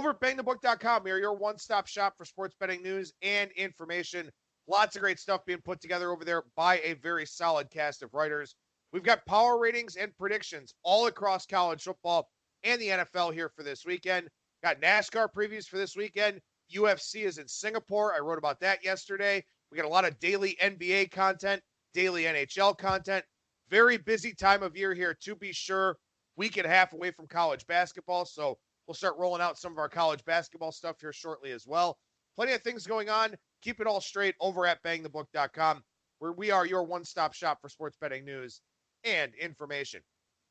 over at BangTheBook.com. We are your one-stop shop for sports betting news and information. Lots of great stuff being put together over there by a very solid cast of writers. We've got power ratings and predictions all across college football and the NFL here for this weekend. Got NASCAR previews for this weekend. UFC is in Singapore. I wrote about that yesterday. We got a lot of daily NBA content, daily NHL content. Very busy time of year here, to be sure. Week and a half away from college basketball, so we'll start rolling out some of our college basketball stuff here shortly as well. Plenty of things going on. Keep it all straight over at BangTheBook.com, where we are your one-stop shop for sports betting news and information.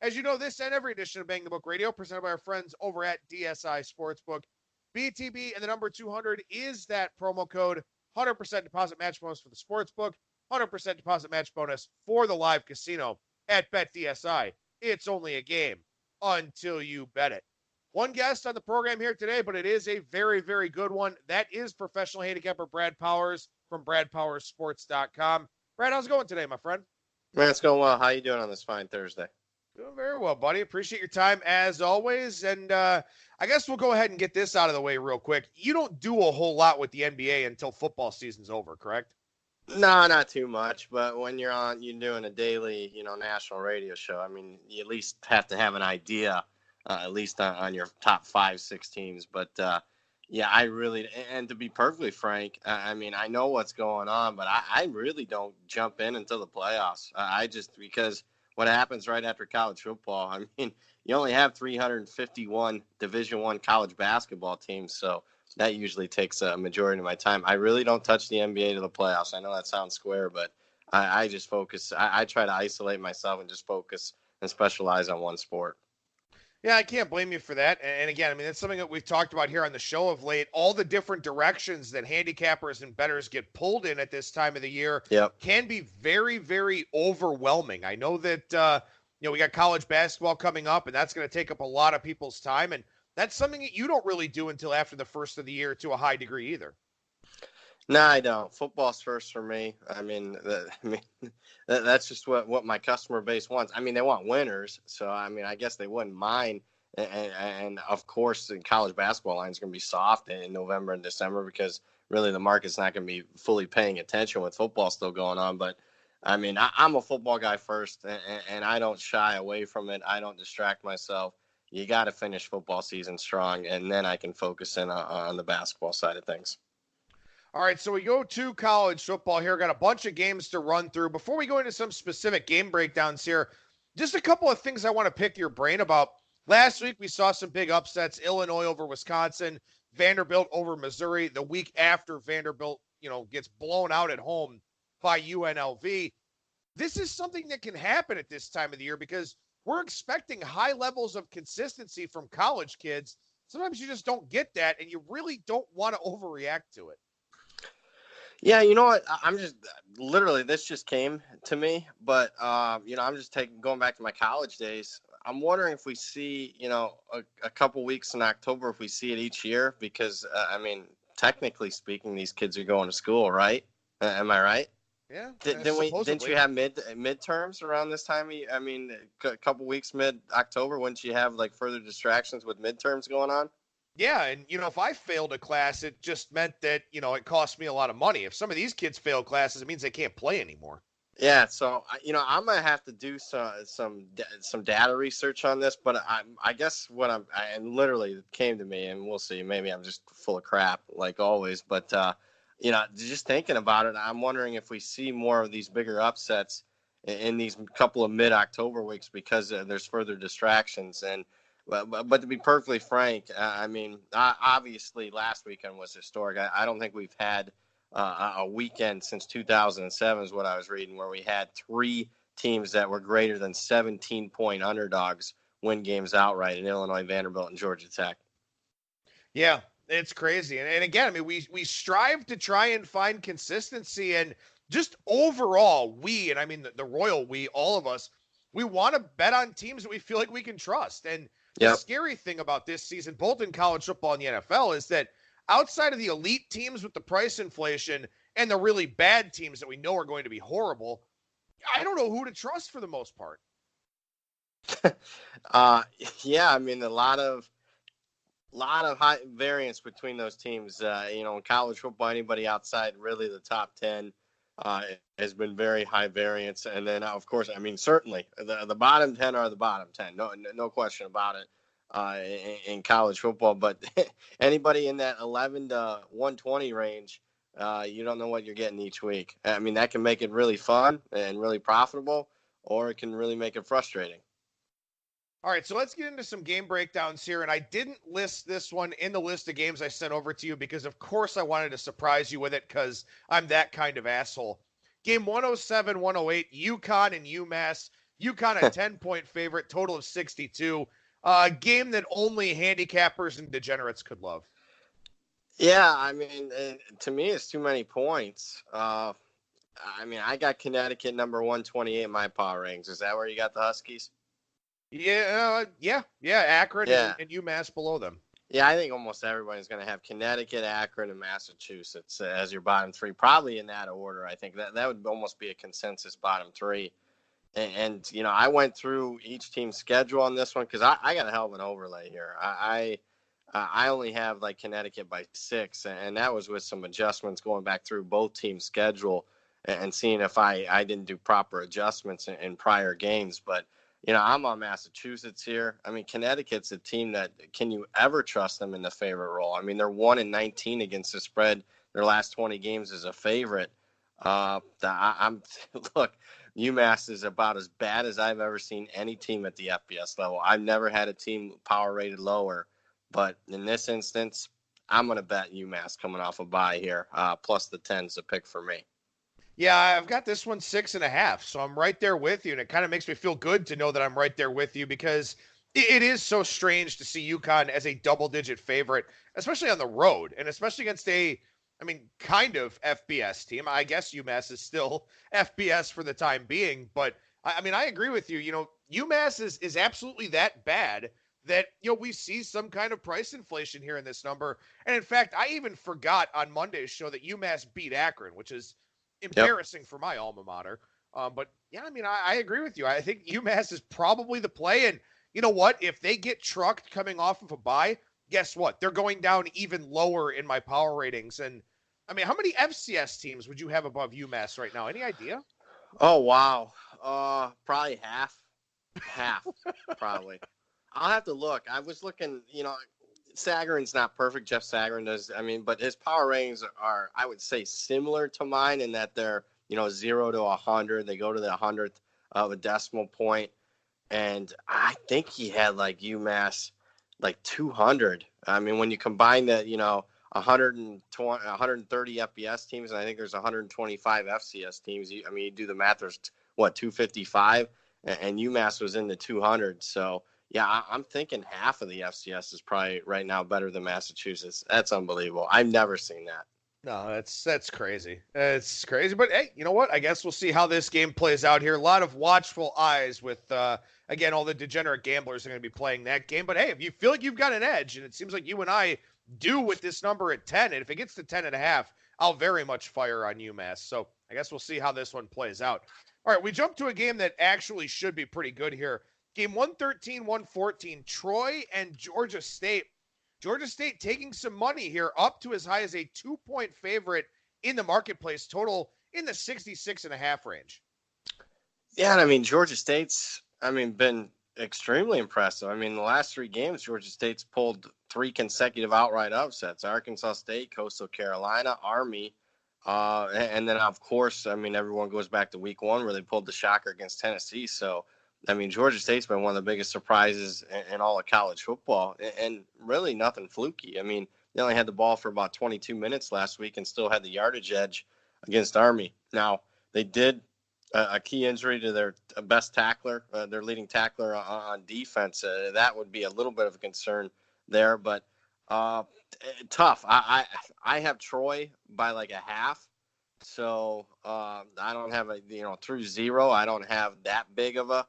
As you know, this and every edition of Bang the Book Radio, presented by our friends over at DSI Sportsbook. BTB and the number 200 is that promo code. 100% deposit match bonus for the sportsbook. 100% deposit match bonus for the live casino at BetDSI. It's only a game until you bet it. One guest on the program here today, but it is a very, very good one. That is professional handicapper Brad Powers from BradPowersSports.com. Brad, how's it going today, my friend? Man, it's going well. How you doing on this fine Thursday? Doing very well, buddy. Appreciate your time as always. And I guess we'll go ahead and get this out of the way real quick. You don't do a whole lot with the NBA until football season's over, correct? No, not too much. But when you're doing a daily, national radio show, I mean, you at least have to have an idea, at least on your top 5-6 teams. But, yeah, I really, and to be perfectly frank, I mean, I know what's going on, but I really don't jump in until the playoffs. Because what happens right after college football, I mean, you only have 351 Division I college basketball teams, so that usually takes a majority of my time. I really don't touch the NBA to the playoffs. I know that sounds square, but I just focus. I try to isolate myself and just focus and specialize on one sport. Yeah, I can't blame you for that. And again, I mean, that's something that we've talked about here on the show of late. All the different directions that handicappers and bettors get pulled in at this time of the year can be very, very overwhelming. I know that, we got college basketball coming up, and that's going to take up a lot of people's time. And that's something that you don't really do until after the first of the year to a high degree either. No, I don't. Football's first for me. I mean, that's just what my customer base wants. I mean, they want winners, so I mean, I guess they wouldn't mind. And of course, the college basketball line is going to be soft in November and December because really the market's not going to be fully paying attention with football still going on. But I mean, I'm a football guy first, and I don't shy away from it. I don't distract myself. You got to finish football season strong, and then I can focus in on the basketball side of things. All right, so we go to college football here. Got a bunch of games to run through. Before we go into some specific game breakdowns here, just a couple of things I want to pick your brain about. Last week, we saw some big upsets. Illinois over Wisconsin, Vanderbilt over Missouri. The week after, Vanderbilt, gets blown out at home by UNLV. This is something that can happen at this time of the year because we're expecting high levels of consistency from college kids. Sometimes you just don't get that, and you really don't want to overreact to it. Yeah, you know what? I'm just literally this just came to me, but I'm just going back to my college days. I'm wondering if we see, a couple weeks in October, if we see it each year, because I mean, technically speaking, these kids are going to school, right? Am I right? Yeah. Didn't you have midterms around this time? I mean, a couple weeks mid-October, wouldn't you have like further distractions with midterms going on? Yeah, and, if I failed a class, it just meant that, it cost me a lot of money. If some of these kids fail classes, it means they can't play anymore. Yeah, so, I'm going to have to do some data research on this, but I guess and literally came to me, and we'll see, maybe I'm just full of crap like always, but, just thinking about it, I'm wondering if we see more of these bigger upsets in these couple of mid-October weeks because there's further distractions. And But to be perfectly frank, I mean, obviously last weekend was historic. I don't think we've had a weekend since 2007 is what I was reading, where we had 3 teams that were greater than 17-point underdogs win games outright in Illinois, Vanderbilt, and Georgia Tech. Yeah, it's crazy. And again, I mean, we strive to try and find consistency, and just overall, and I mean the royal we, all of us, we want to bet on teams that we feel like we can trust. And the scary thing about this season, both in college football and the NFL, is that outside of the elite teams with the price inflation and the really bad teams that we know are going to be horrible, I don't know who to trust for the most part. Yeah, I mean, a lot of lot of high variance between those teams. In college football, anybody outside really the top 10 has been very high variance. And then, of course, I mean, certainly the bottom 10 are the bottom 10. No question about it in college football. But anybody in that 11 to 120 range, you don't know what you're getting each week. I mean, that can make it really fun and really profitable, or it can really make it frustrating. All right, so let's get into some game breakdowns here. And I didn't list this one in the list of games I sent over to you because, of course, I wanted to surprise you with it because I'm that kind of asshole. Game 107-108, UConn and UMass. UConn a 10-point favorite, total of 62. Game that only handicappers and degenerates could love. Yeah, I mean, to me, it's too many points. I mean, I got Connecticut number 128 in my power rings. Is that where you got the Huskies? Yeah, Akron and UMass below them. Yeah, I think almost everybody's going to have Connecticut, Akron, and Massachusetts as your bottom three, probably in that order. I think that would almost be a consensus bottom three. And I went through each team's schedule on this one because I got a hell of an overlay here. I only have like Connecticut by 6, and that was with some adjustments going back through both teams' schedule and seeing if I didn't do proper adjustments in prior games. But I'm on Massachusetts here. I mean, Connecticut's a team that can you ever trust them in the favorite role? I mean, they're 1-19 against the spread. Their last 20 games as a favorite. Look, UMass is about as bad as I've ever seen any team at the FBS level. I've never had a team power rated lower, but in this instance, I'm going to bet UMass coming off a bye here. Plus the 10's a pick for me. Yeah, I've got this one 6.5, so I'm right there with you, and it kind of makes me feel good to know that I'm right there with you because it is so strange to see UConn as a double-digit favorite, especially on the road, and especially against kind of FBS team. I guess UMass is still FBS for the time being, but I agree with you. UMass is absolutely that bad that, we see some kind of price inflation here in this number. And in fact, I even forgot on Monday's show that UMass beat Akron, which is embarrassing for my alma mater. But yeah, I agree with you. I think UMass is probably the play. And you know what? If they get trucked coming off of a bye, guess what? They're going down even lower in my power ratings. And how many FCS teams would you have above UMass right now? Any idea? Oh, wow. Probably half, probably. I'll have to look. I was looking, Sagarin's not perfect. Jeff Sagarin does. But his power ratings are, I would say, similar to mine in that they're, 0 to 100. They go to the 100th of a decimal point. And I think he had like UMass like 200. When you combine that, 130 FBS teams, and I think there's 125 FCS teams. You do the math. There's 255, and UMass was in the 200. So. Yeah, I'm thinking half of the FCS is probably right now better than Massachusetts. That's unbelievable. I've never seen that. No, that's crazy. It's crazy. But hey, you know what? I guess we'll see how this game plays out here. A lot of watchful eyes with, again, all the degenerate gamblers are going to be playing that game. But hey, if you feel like you've got an edge, and it seems like you and I do with this number at 10, and if it gets to 10.5, I'll very much fire on UMass. So I guess we'll see how this one plays out. All right, we jump to a game that actually should be pretty good here. Game 113-114, Troy and Georgia State. Georgia State taking some money here, up to as high as a 2-point favorite in the marketplace, total in the 66.5 range. Yeah, and Georgia State's, been extremely impressive. The last 3 games, Georgia State's pulled 3 consecutive outright upsets. Arkansas State, Coastal Carolina, Army, and then, of course, everyone goes back to week 1 where they pulled the shocker against Tennessee. So, Georgia State's been one of the biggest surprises in all of college football, and really nothing fluky. They only had the ball for about 22 minutes last week and still had the yardage edge against Army. Now, they did a key injury to their best tackler, their leading tackler on defense. That would be a little bit of a concern there, but tough. I have Troy by like a half. So I don't have through 0. I don't have that big of a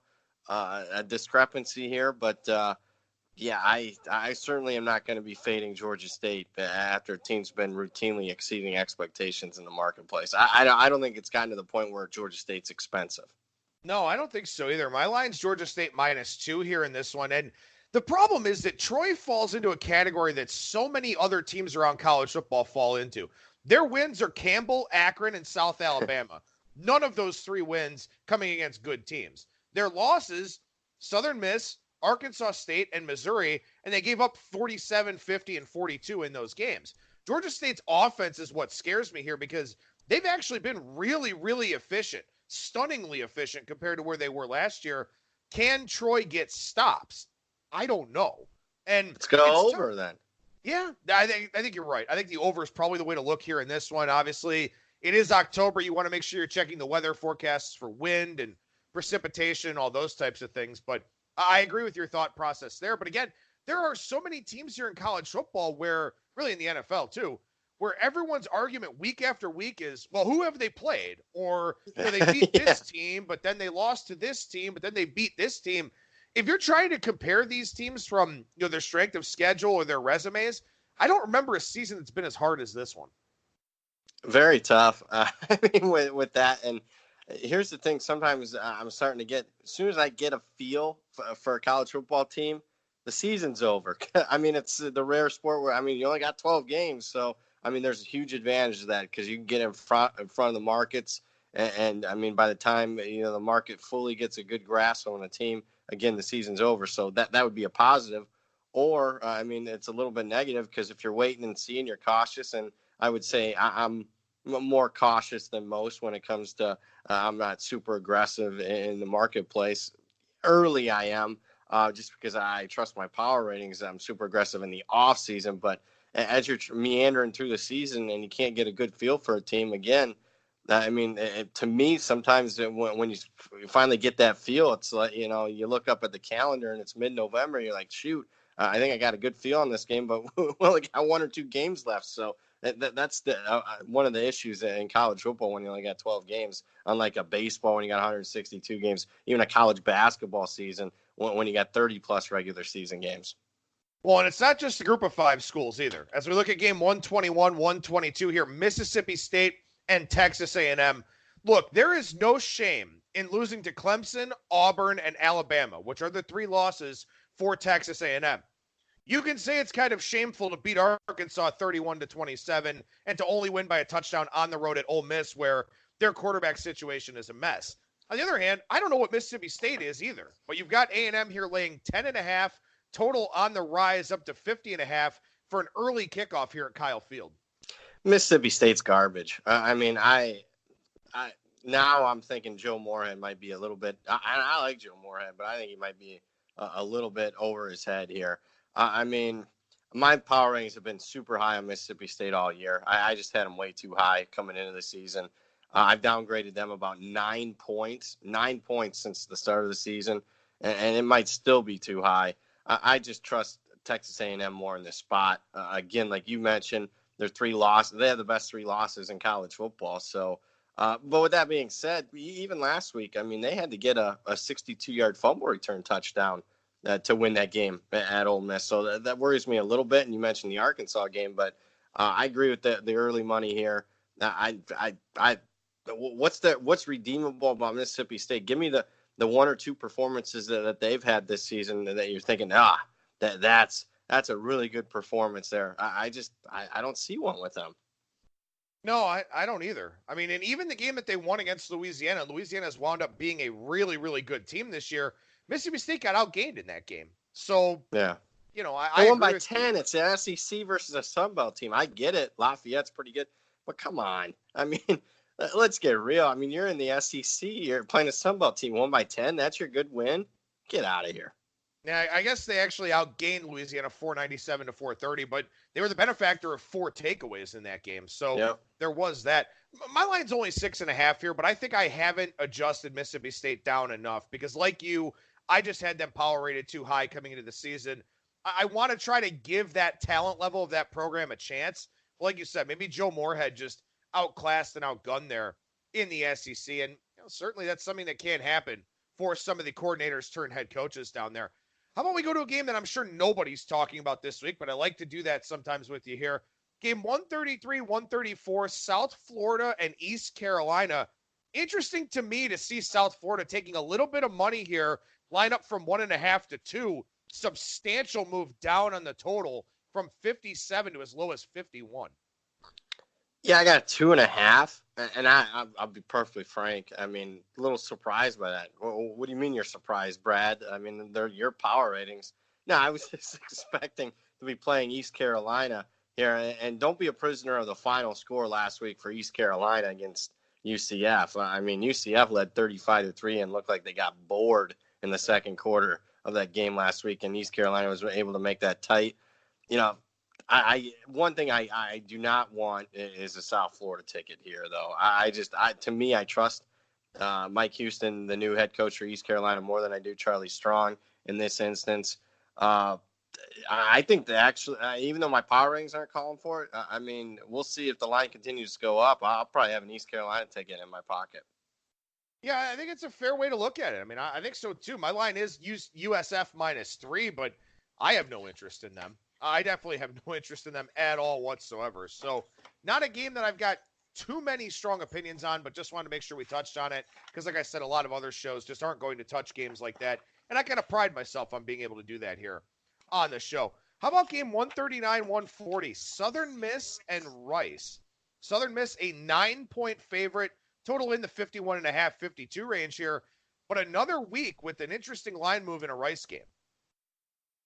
discrepancy here, but I certainly am not going to be fading Georgia State after a team's been routinely exceeding expectations in the marketplace. I don't think it's gotten to the point where Georgia State's expensive. No, I don't think so either. My line's Georgia State -2 here in this one, and The problem is that Troy falls into a category that so many other teams around college football fall into. Their wins are Campbell, Akron, and South Alabama. None of those three wins coming against good teams. Their losses, Southern Miss, Arkansas State, and Missouri, and they gave up 47, 50, and 42 in those games. Georgia State's offense is what scares me here because they've actually been really, really efficient, stunningly efficient compared to where they were last year. Can Troy get stops? I don't know. And let's go over then. Yeah, I think you're right. I think the over is probably the way to look here in this one. Obviously, it is October. You want to make sure you're checking the weather forecasts for wind and precipitation, all those types of things. But I agree with your thought process there. But again, there are so many teams here in college football where, really in the NFL too, where everyone's argument week after week is, well, who have they played? Or they beat this team, but then they lost to this team, but then they beat this team. If you're trying to compare these teams from their strength of schedule or their resumes, I don't remember a season that's been as hard as this one. Very tough. I mean, with that, and here's the thing. Sometimes I'm starting to get, as soon as I get a feel for a college football team, the season's over. I mean, it's the rare sport where, you only got 12 games. So, there's a huge advantage to that because you can get in front of the markets. And by the time, the market fully gets a good grasp on a team, again, the season's over. So that would be a positive. Or, it's a little bit negative because if you're waiting and seeing, you're cautious. And I would say I'm more cautious than most when it comes to I'm not super aggressive in the marketplace. Early I am just because I trust my power ratings. I'm super aggressive in the off season. But as you're meandering through the season and you can't get a good feel for a team, again, to me, sometimes when you finally get that feel, it's like, you look up at the calendar and it's mid-November. You're like, shoot, I think I got a good feel on this game, but we only got 1 or 2 games left. So that's the one of the issues in college football when you only got 12 games, unlike a baseball when you got 162 games, even a college basketball season when you got 30-plus regular season games. Well, and it's not just the group of 5 schools either. As we look at game 121, 122 here, Mississippi State and Texas A&M. Look, there is no shame in losing to Clemson, Auburn, and Alabama, which are the 3 losses for Texas A&M. You can say it's kind of shameful to beat Arkansas 31-27 and to only win by a touchdown on the road at Ole Miss, where their quarterback situation is a mess. On the other hand, I don't know what Mississippi State is either, but you've got A&M here laying 10.5, total on the rise up to 50.5 for an early kickoff here at Kyle Field. Mississippi State's garbage. Now I'm thinking Joe Moorhead might be a little bit. I like Joe Moorhead, but I think he might be a little bit over his head here. My power ratings have been super high on Mississippi State all year. I just had them way too high coming into the season. I've downgraded them about 9 points since the start of the season, and it might still be too high. I just trust Texas A&M more in this spot. Again, like you mentioned, their 3 losses. They have the best 3 losses in college football. So, but with that being said, even last week, they had to get a 62-yard fumble return touchdown to win that game at Ole Miss. So that worries me a little bit. And you mentioned the Arkansas game, but I agree with the early money here. What's redeemable about Mississippi State? Give me the 1 or 2 performances that they've had this season that you're thinking, that's a really good performance there. I don't see one with them. No, I don't either. And even the game that they won against Louisiana's wound up being a really, really good team this year. Mississippi State got outgained in that game. So, yeah. I won by 10. It's an SEC versus a Sun Belt team. I get it. Lafayette's pretty good. But come on. Let's get real. You're in the SEC. You're playing a Sun Belt team. 1 by 10. That's your good win. Get out of here. Now, I guess they actually outgained Louisiana 497-430, but they were the benefactor of 4 takeaways in that game. So There was that. My line's only 6.5 here, but I think I haven't adjusted Mississippi State down enough because, like you, I just had them power rated too high coming into the season. I want to try to give that talent level of that program a chance. Like you said, maybe Joe Moorhead just outclassed and outgunned there in the SEC. And certainly that's something that can happen for some of the coordinators turned head coaches down there. How about we go to a game that I'm sure nobody's talking about this week, but I like to do that sometimes with you here. Game 133, 134, South Florida and East Carolina. Interesting to me to see South Florida taking a little bit of money here, line up from 1.5 to 2. substantial move down on the total from 57 to as low as 51. Yeah, I got a 2.5, and I'll be perfectly frank. I mean, a little surprised by that. What do you mean you're surprised, Brad? I mean, they're your power ratings. No, I was just expecting to be playing East Carolina here, and don't be a prisoner of the final score last week for East Carolina against UCF. I mean, UCF led 35-3 and looked like they got bored in the second quarter of that game last week, and East Carolina was able to make that tight. You know, one thing I do not want is a South Florida ticket here, though. To me, I trust Mike Houston, the new head coach for East Carolina, more than I do Charlie Strong in this instance. I think that actually, even though my power ratings aren't calling for it, I mean, we'll see if the line continues to go up. I'll probably have an East Carolina ticket in my pocket. Yeah, I think it's a fair way to look at it. I mean, I think so too. My line is USF -3, but I have no interest in them. I definitely have no interest in them at all whatsoever. So not a game that I've got too many strong opinions on, but just wanted to make sure we touched on it because, like I said, a lot of other shows just aren't going to touch games like that. And I kind of pride myself on being able to do that here on the show. How about game 139-140, Southern Miss and Rice? Southern Miss, a 9-point favorite, total in the 51.5, 52 range here, but another week with an interesting line move in a Rice game.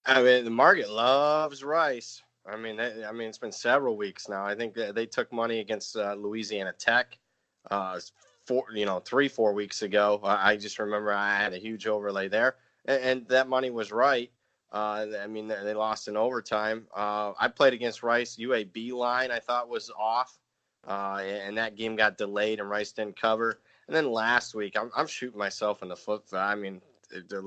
I mean, the market loves Rice. I mean, it's been several weeks now. I think they took money against Louisiana Tech 3-4 weeks ago. I just remember I had a huge overlay there, and that money was right. I mean, they lost in overtime. I played against Rice. UAB line I thought was off, and that game got delayed, and Rice didn't cover. And then last week, I'm shooting myself in the foot. I mean,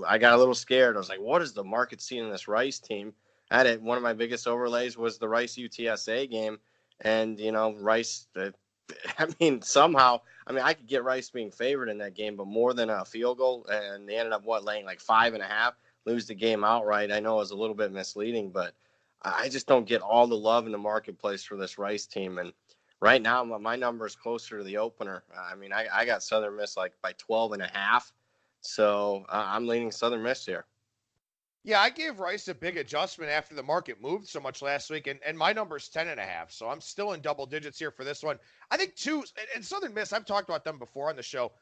I got a little scared. I was like, what is the market seeing in this Rice team? I had it. One of my biggest overlays was the Rice UTSA game. And, Rice, I mean, somehow, I could get Rice being favored in that game, but more than a field goal. And they ended up, laying like 5.5, lose the game outright. I know it was a little bit misleading, but I just don't get all the love in the marketplace for this Rice team. And right now, my number is closer to the opener. I mean, I got Southern Miss like by 12.5. So I'm leaning Southern Miss here. Yeah, I gave Rice a big adjustment after the market moved so much last week, and my number is 10.5. So I'm still in double digits here for this one. I think and Southern Miss, I've talked about them before on the show.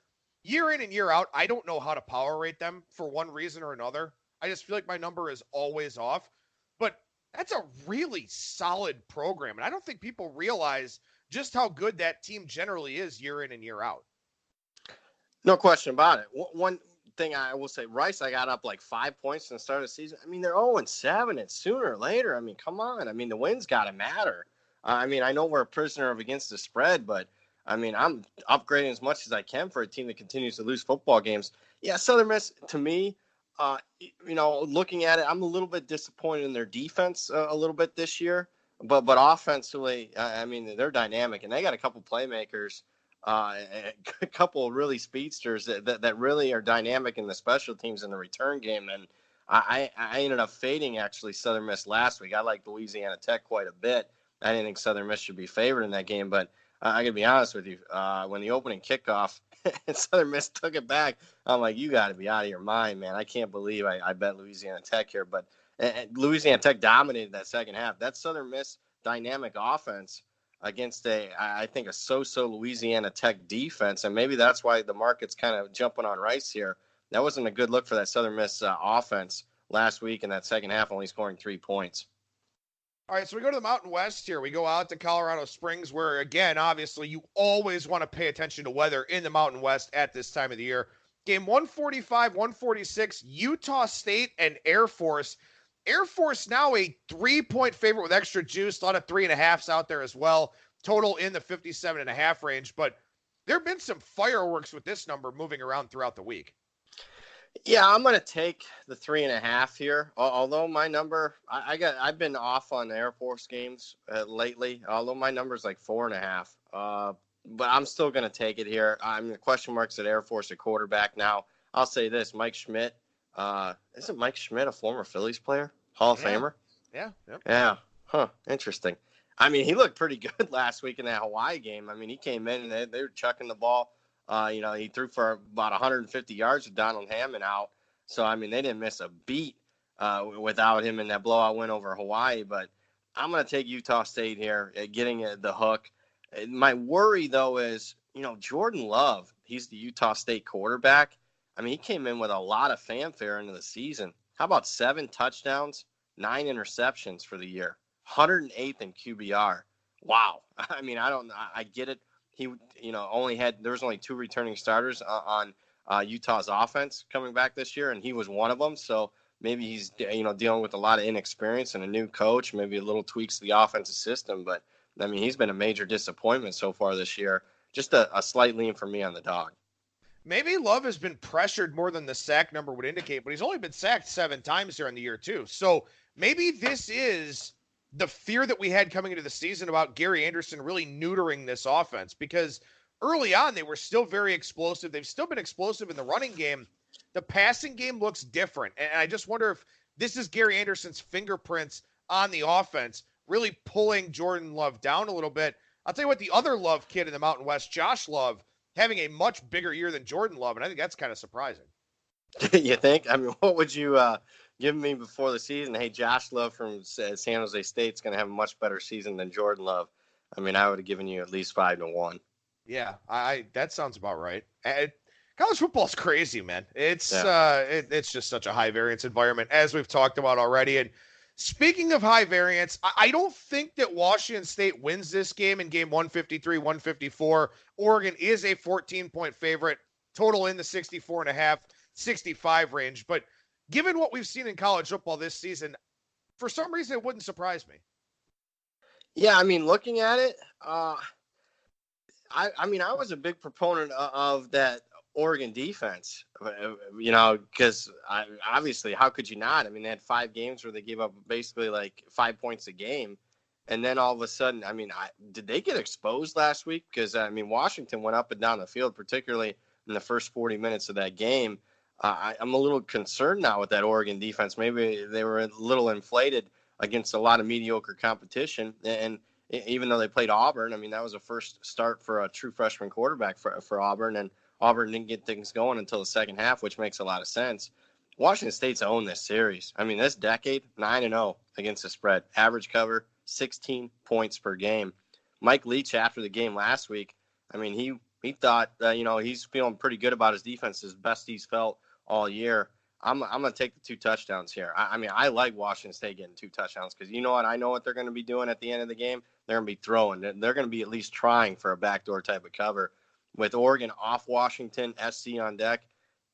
Year in and year out, I don't know how to power rate them for one reason or another. I just feel like my number is always off. But that's a really solid program, and I don't think people realize just how good that team generally is year in and year out. No question about it. One thing I will say, Rice, I got up like 5 points in the start of the season. I mean, they're 0-7, and sooner or later, I mean, come on. I mean, the wins got to matter. I mean, I know we're a prisoner of against the spread, but, I mean, I'm upgrading as much as I can for a team that continues to lose football games. Yeah, Southern Miss, to me, looking at it, I'm a little bit disappointed in their defense a little bit this year. But offensively, I mean, they're dynamic, and they got a couple playmakers. A couple of really speedsters that really are dynamic in the special teams in the return game. And I ended up fading, actually, Southern Miss last week. I liked Louisiana Tech quite a bit. I didn't think Southern Miss should be favored in that game. But I got to be honest with you, when the opening kickoff and Southern Miss took it back, I'm like, you got to be out of your mind, man. I can't believe I bet Louisiana Tech here. But Louisiana Tech dominated that second half. That Southern Miss dynamic offense against I think a so-so Louisiana Tech defense, and maybe that's why the market's kind of jumping on Rice here. That wasn't a good look for that Southern Miss offense last week in that second half, only scoring 3 points. All right, so we go to the Mountain West here. We go out to Colorado Springs, where, again, obviously you always want to pay attention to weather in the Mountain West at this time of the year. Game 145, 146, Utah State and Air Force. Air Force now a 3-point favorite with extra juice. A lot of 3.5s out there as well. Total in the 57.5 range. But there have been some fireworks with this number moving around throughout the week. Yeah, I'm going to take the 3.5 here. Although my number, I've been off on Air Force games lately. Although my number is like 4.5. But I'm still going to take it here. I'm the question marks at Air Force at quarterback now. I'll say this, Mike Schmidt. Isn't Mike Schmidt a former Phillies player? Hall of Famer? Yeah. Yep. Yeah. Huh. Interesting. I mean, he looked pretty good last week in that Hawaii game. I mean, he came in and they were chucking the ball. He threw for about 150 yards with Donald Hammond out. So, I mean, they didn't miss a beat without him in that blowout win over Hawaii. But I'm going to take Utah State here, getting the hook. My worry, though, is, Jordan Love, he's the Utah State quarterback. I mean, he came in with a lot of fanfare into the season. How about 7 touchdowns, 9 interceptions for the year, 108th in QBR? Wow. I mean, I get it. He, there was only 2 returning starters on Utah's offense coming back this year, and he was one of them. So maybe he's, dealing with a lot of inexperience and a new coach, maybe a little tweaks to the offensive system. But, I mean, he's been a major disappointment so far this year. Just a slight lean for me on the dog. Maybe Love has been pressured more than the sack number would indicate, but he's only been sacked 7 times during the year, too. So maybe this is the fear that we had coming into the season about Gary Anderson really neutering this offense, because early on they were still very explosive. They've still been explosive in the running game. The passing game looks different, and I just wonder if this is Gary Anderson's fingerprints on the offense, really pulling Jordan Love down a little bit. I'll tell you what, the other Love kid in the Mountain West, Josh Love, having a much bigger year than Jordan Love, and I think that's kind of surprising. You think? I mean, what would you give me before the season? Hey, Josh Love from San Jose State's going to have a much better season than Jordan Love. I mean, I would have given you at least 5-1. Yeah, that sounds about right. College football's crazy, man. It's just such a high variance environment, as we've talked about already. And speaking of high variance, I don't think that Washington State wins this game in game 153, 154. Oregon is a 14-point favorite, total in the 64.5, 65 range. But given what we've seen in college football this season, for some reason, it wouldn't surprise me. Yeah, I mean, looking at it, I was a big proponent of that Oregon defense, because obviously, how could you not? I mean, they had 5 games where they gave up basically like 5 points a game. And then all of a sudden, did they get exposed last week? Because, Washington went up and down the field, particularly in the first 40 minutes of that game. I'm a little concerned now with that Oregon defense. Maybe they were a little inflated against a lot of mediocre competition. And even though they played Auburn, that was a first start for a true freshman quarterback for Auburn. And Auburn didn't get things going until the second half, which makes a lot of sense. Washington State's owned this series. This decade, 9-0 against the spread. Average cover, 16 points per game. Mike Leach, after the game last week, he thought, he's feeling pretty good about his defense, as best he's felt all year. I'm going to take the 2 touchdowns here. I like Washington State getting 2 touchdowns because you know what? I know what they're going to be doing at the end of the game. They're going to be throwing. They're going to be at least trying for a backdoor type of cover. With Oregon off Washington, SC on deck,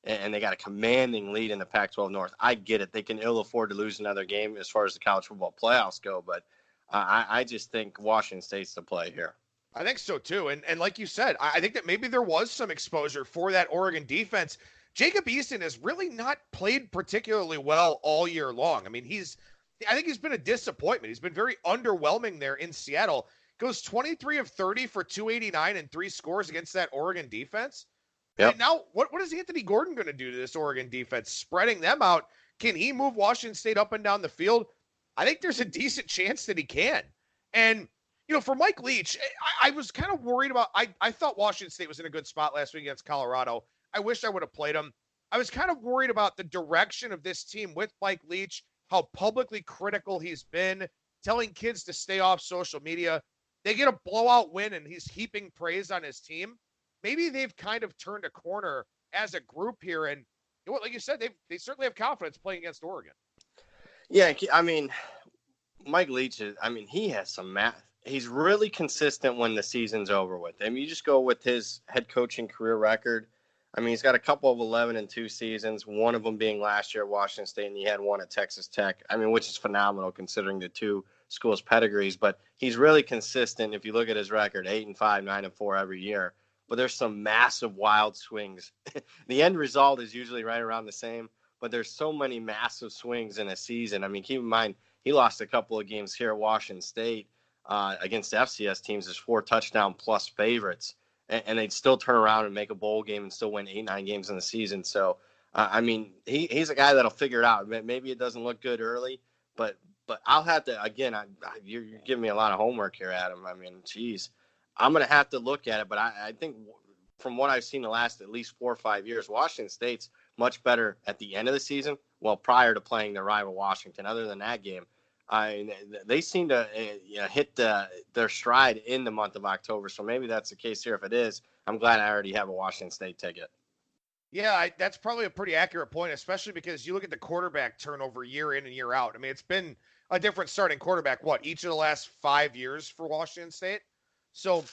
and they got a commanding lead in the Pac-12 North. I get it. They can ill afford to lose another game as far as the college football playoffs go, but I just think Washington State's the play here. I think so, too. And like you said, I think that maybe there was some exposure for that Oregon defense. Jacob Eason has really not played particularly well all year long. I think he's been a disappointment. He's been very underwhelming there in Seattle. Goes 23 of 30 for 289 and 3 scores against that Oregon defense. Yep. And now, what is Anthony Gordon going to do to this Oregon defense? Spreading them out. Can he move Washington State up and down the field? I think there's a decent chance that he can. And, for Mike Leach, I was kind of worried about, I thought Washington State was in a good spot last week against Colorado. I wish I would have played him. I was kind of worried about the direction of this team with Mike Leach, how publicly critical he's been, telling kids to stay off social media. They get a blowout win, and he's heaping praise on his team. Maybe they've kind of turned a corner as a group here, and like you said, they certainly have confidence playing against Oregon. Yeah, Mike Leach is. He has some math. He's really consistent when the season's over with. You just go with his head coaching career record. He's got a couple of 11-2 seasons, one of them being last year at Washington State, and he had one at Texas Tech. Which is phenomenal considering the 2 schools' pedigrees. But he's really consistent. If you look at his record, 8-5, 9-4 every year. But there's some massive wild swings. The end result is usually right around the same, but there's so many massive swings in a season. Keep in mind, he lost a couple of games here at Washington State against FCS teams as 4 touchdown plus favorites. And they'd still turn around and make a bowl game and still win 8-9 games in the season. So, he's a guy that'll figure it out. Maybe it doesn't look good early, but I'll have to, again, you're giving me a lot of homework here, Adam. Geez. I'm going to have to look at it, but I think from what I've seen the last at least 4 or 5 years, Washington State's much better at the end of the season well, prior to playing their rival Washington. Other than that game, they seem to hit their stride in the month of October. So maybe that's the case here. If it is, I'm glad I already have a Washington State ticket. Yeah, that's probably a pretty accurate point, especially because you look at the quarterback turnover year in and year out. I mean, it's been a different starting quarterback, each of the last 5 years for Washington State. So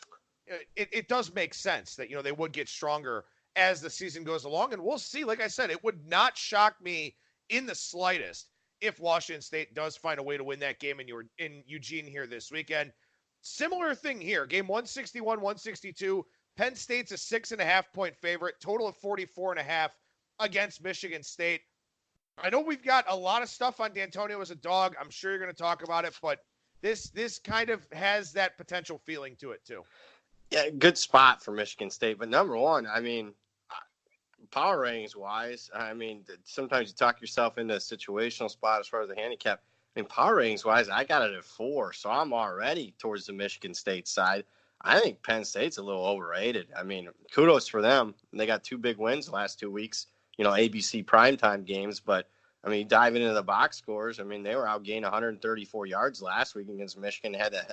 it does make sense that, they would get stronger as the season goes along. And we'll see. Like I said, it would not shock me in the slightest if Washington State does find a way to win that game in Eugene here this weekend. Similar thing here. Game 161, 162. Penn State's a 6.5-point favorite, total of 44.5 against Michigan State. I know we've got a lot of stuff on D'Antonio as a dog. I'm sure you're going to talk about it, but this kind of has that potential feeling to it too. Yeah, good spot for Michigan State. But number one, I mean, power ratings wise, I mean, sometimes you talk yourself into a situational spot as far as the handicap. I mean, power ratings wise, I got it at 4, so I'm already towards the Michigan State side. I think Penn State's a little overrated. I mean, kudos for them. They got 2 big wins the last 2 weeks, ABC primetime games. But, I mean, dive into the box scores. I mean, they were outgained 134 yards last week against Michigan. They had to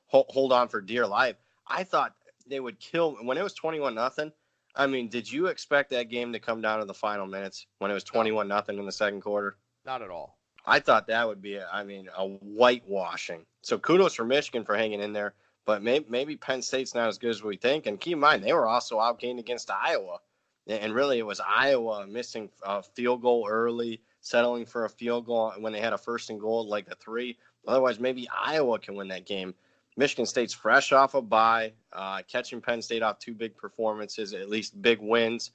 hold on for dear life. I thought they would kill when it was 21-0. I mean, did you expect that game to come down to the final minutes when it was 21-0 in the second quarter? Not at all. I thought that would be, a whitewashing. So kudos for Michigan for hanging in there. But maybe Penn State's not as good as we think. And keep in mind, they were also outgained against Iowa. And really, it was Iowa missing a field goal early, settling for a field goal when they had a 1st and goal, like the 3. Otherwise, maybe Iowa can win that game. Michigan State's fresh off a bye, catching Penn State off 2 big performances, at least big wins.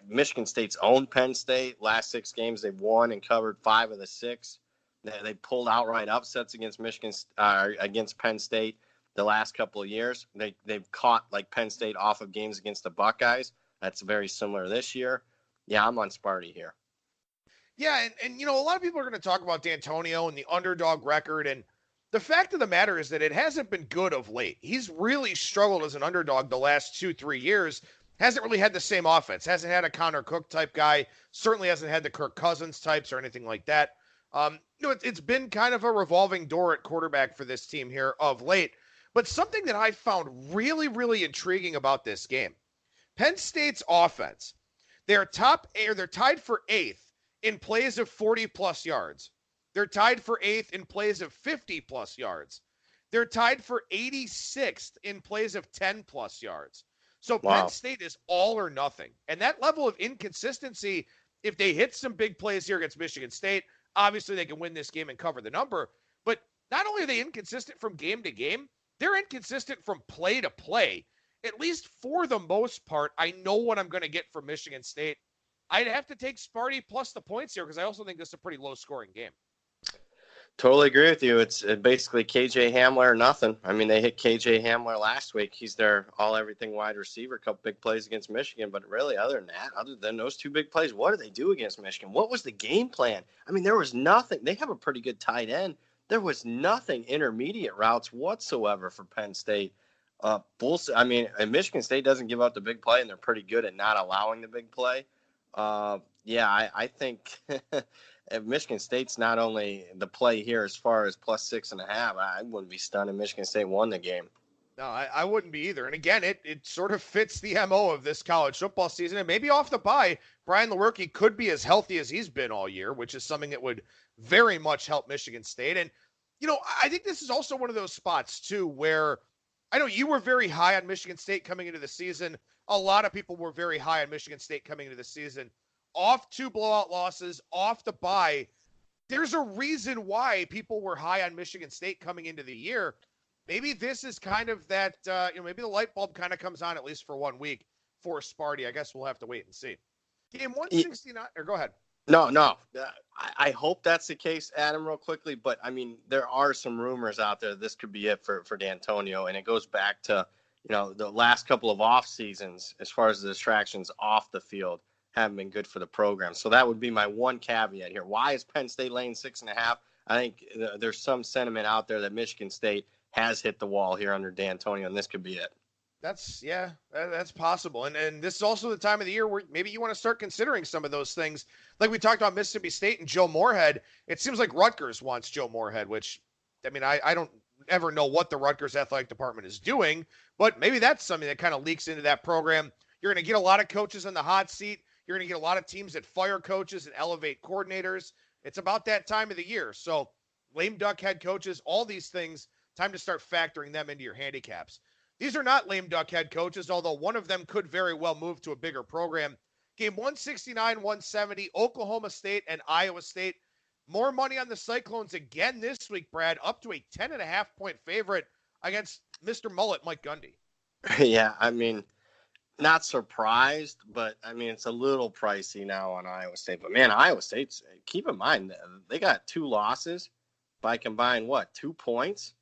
Michigan State's owned Penn State. Last 6 games, they've won and covered 5 of the 6. They pulled outright upsets against against Penn State the last couple of years. They've caught Penn State off of games against the Buckeyes. That's very similar this year. Yeah, I'm on Sparty here. Yeah, and a lot of people are going to talk about D'Antonio and the underdog record, and the fact of the matter is that it hasn't been good of late. He's really struggled as an underdog the last 2-3 years. Hasn't really had the same offense. Hasn't had a Connor Cook type guy. Certainly hasn't had the Kirk Cousins types or anything like that. It's been kind of a revolving door at quarterback for this team here of late. But something that I found really, really intriguing about this game, Penn State's offense, they're tied for 8th in plays of 40-plus yards. They're tied for 8th in plays of 50-plus yards. They're tied for 86th in plays of 10-plus yards. So Penn State is all or nothing. And that level of inconsistency, if they hit some big plays here against Michigan State, obviously they can win this game and cover the number. But not only are they inconsistent from game to game, they're inconsistent from play to play. At least for the most part, I know what I'm going to get from Michigan State. I'd have to take Sparty plus the points here because I also think this is a pretty low-scoring game. Totally agree with you. It's basically KJ Hamler or nothing. I mean, they hit KJ Hamler last week. He's their all-everything wide receiver, a couple big plays against Michigan. But really, other than those 2 big plays, what did they do against Michigan? What was the game plan? I mean, there was nothing. They have a pretty good tight end. There was nothing intermediate routes whatsoever for Penn State. I mean, and Michigan State doesn't give up the big play, and they're pretty good at not allowing the big play. I think Michigan State's not only the play here as far as plus 6.5. I wouldn't be stunned if Michigan State won the game. No, I wouldn't be either. And again, it sort of fits the MO of this college football season. And maybe off the bye, Brian Lewerke could be as healthy as he's been all year, which is something that would very much help Michigan State. And, I think this is also one of those spots, too, where I know you were very high on Michigan State coming into the season. A lot of people were very high on Michigan State coming into the season. Off 2 blowout losses, off the bye. There's a reason why people were high on Michigan State coming into the year. Maybe this is kind of that, maybe the light bulb kind of comes on at least for 1 week for Sparty. I guess we'll have to wait and see. Game 169, or go ahead. No. I hope that's the case, Adam, real quickly. But, I mean, there are some rumors out there this could be it for D'Antonio. And it goes back to, the last couple of off seasons as far as the distractions off the field haven't been good for the program. So that would be my one caveat here. Why is Penn State laying 6.5? I think there's some sentiment out there that Michigan State has hit the wall here under D'Antonio, and this could be it. That's possible. And this is also the time of the year where maybe you want to start considering some of those things. Like we talked about Mississippi State and Joe Moorhead. It seems like Rutgers wants Joe Moorhead, which, I mean, I don't ever know what the Rutgers athletic department is doing, but maybe that's something that kind of leaks into that program. You're going to get a lot of coaches in the hot seat. You're going to get a lot of teams that fire coaches and elevate coordinators. It's about that time of the year. So lame duck head coaches, all these things, time to start factoring them into your handicaps. These are not lame duck head coaches, although one of them could very well move to a bigger program. Game 169, 170, Oklahoma State and Iowa State. More money on the Cyclones again this week, Brad, up to a 10.5-point favorite against Mr. Mullet, Mike Gundy. Yeah, I mean, not surprised, but I mean, it's a little pricey now on Iowa State. But man, Iowa State's, keep in mind, they got 2 losses by combined, 2 points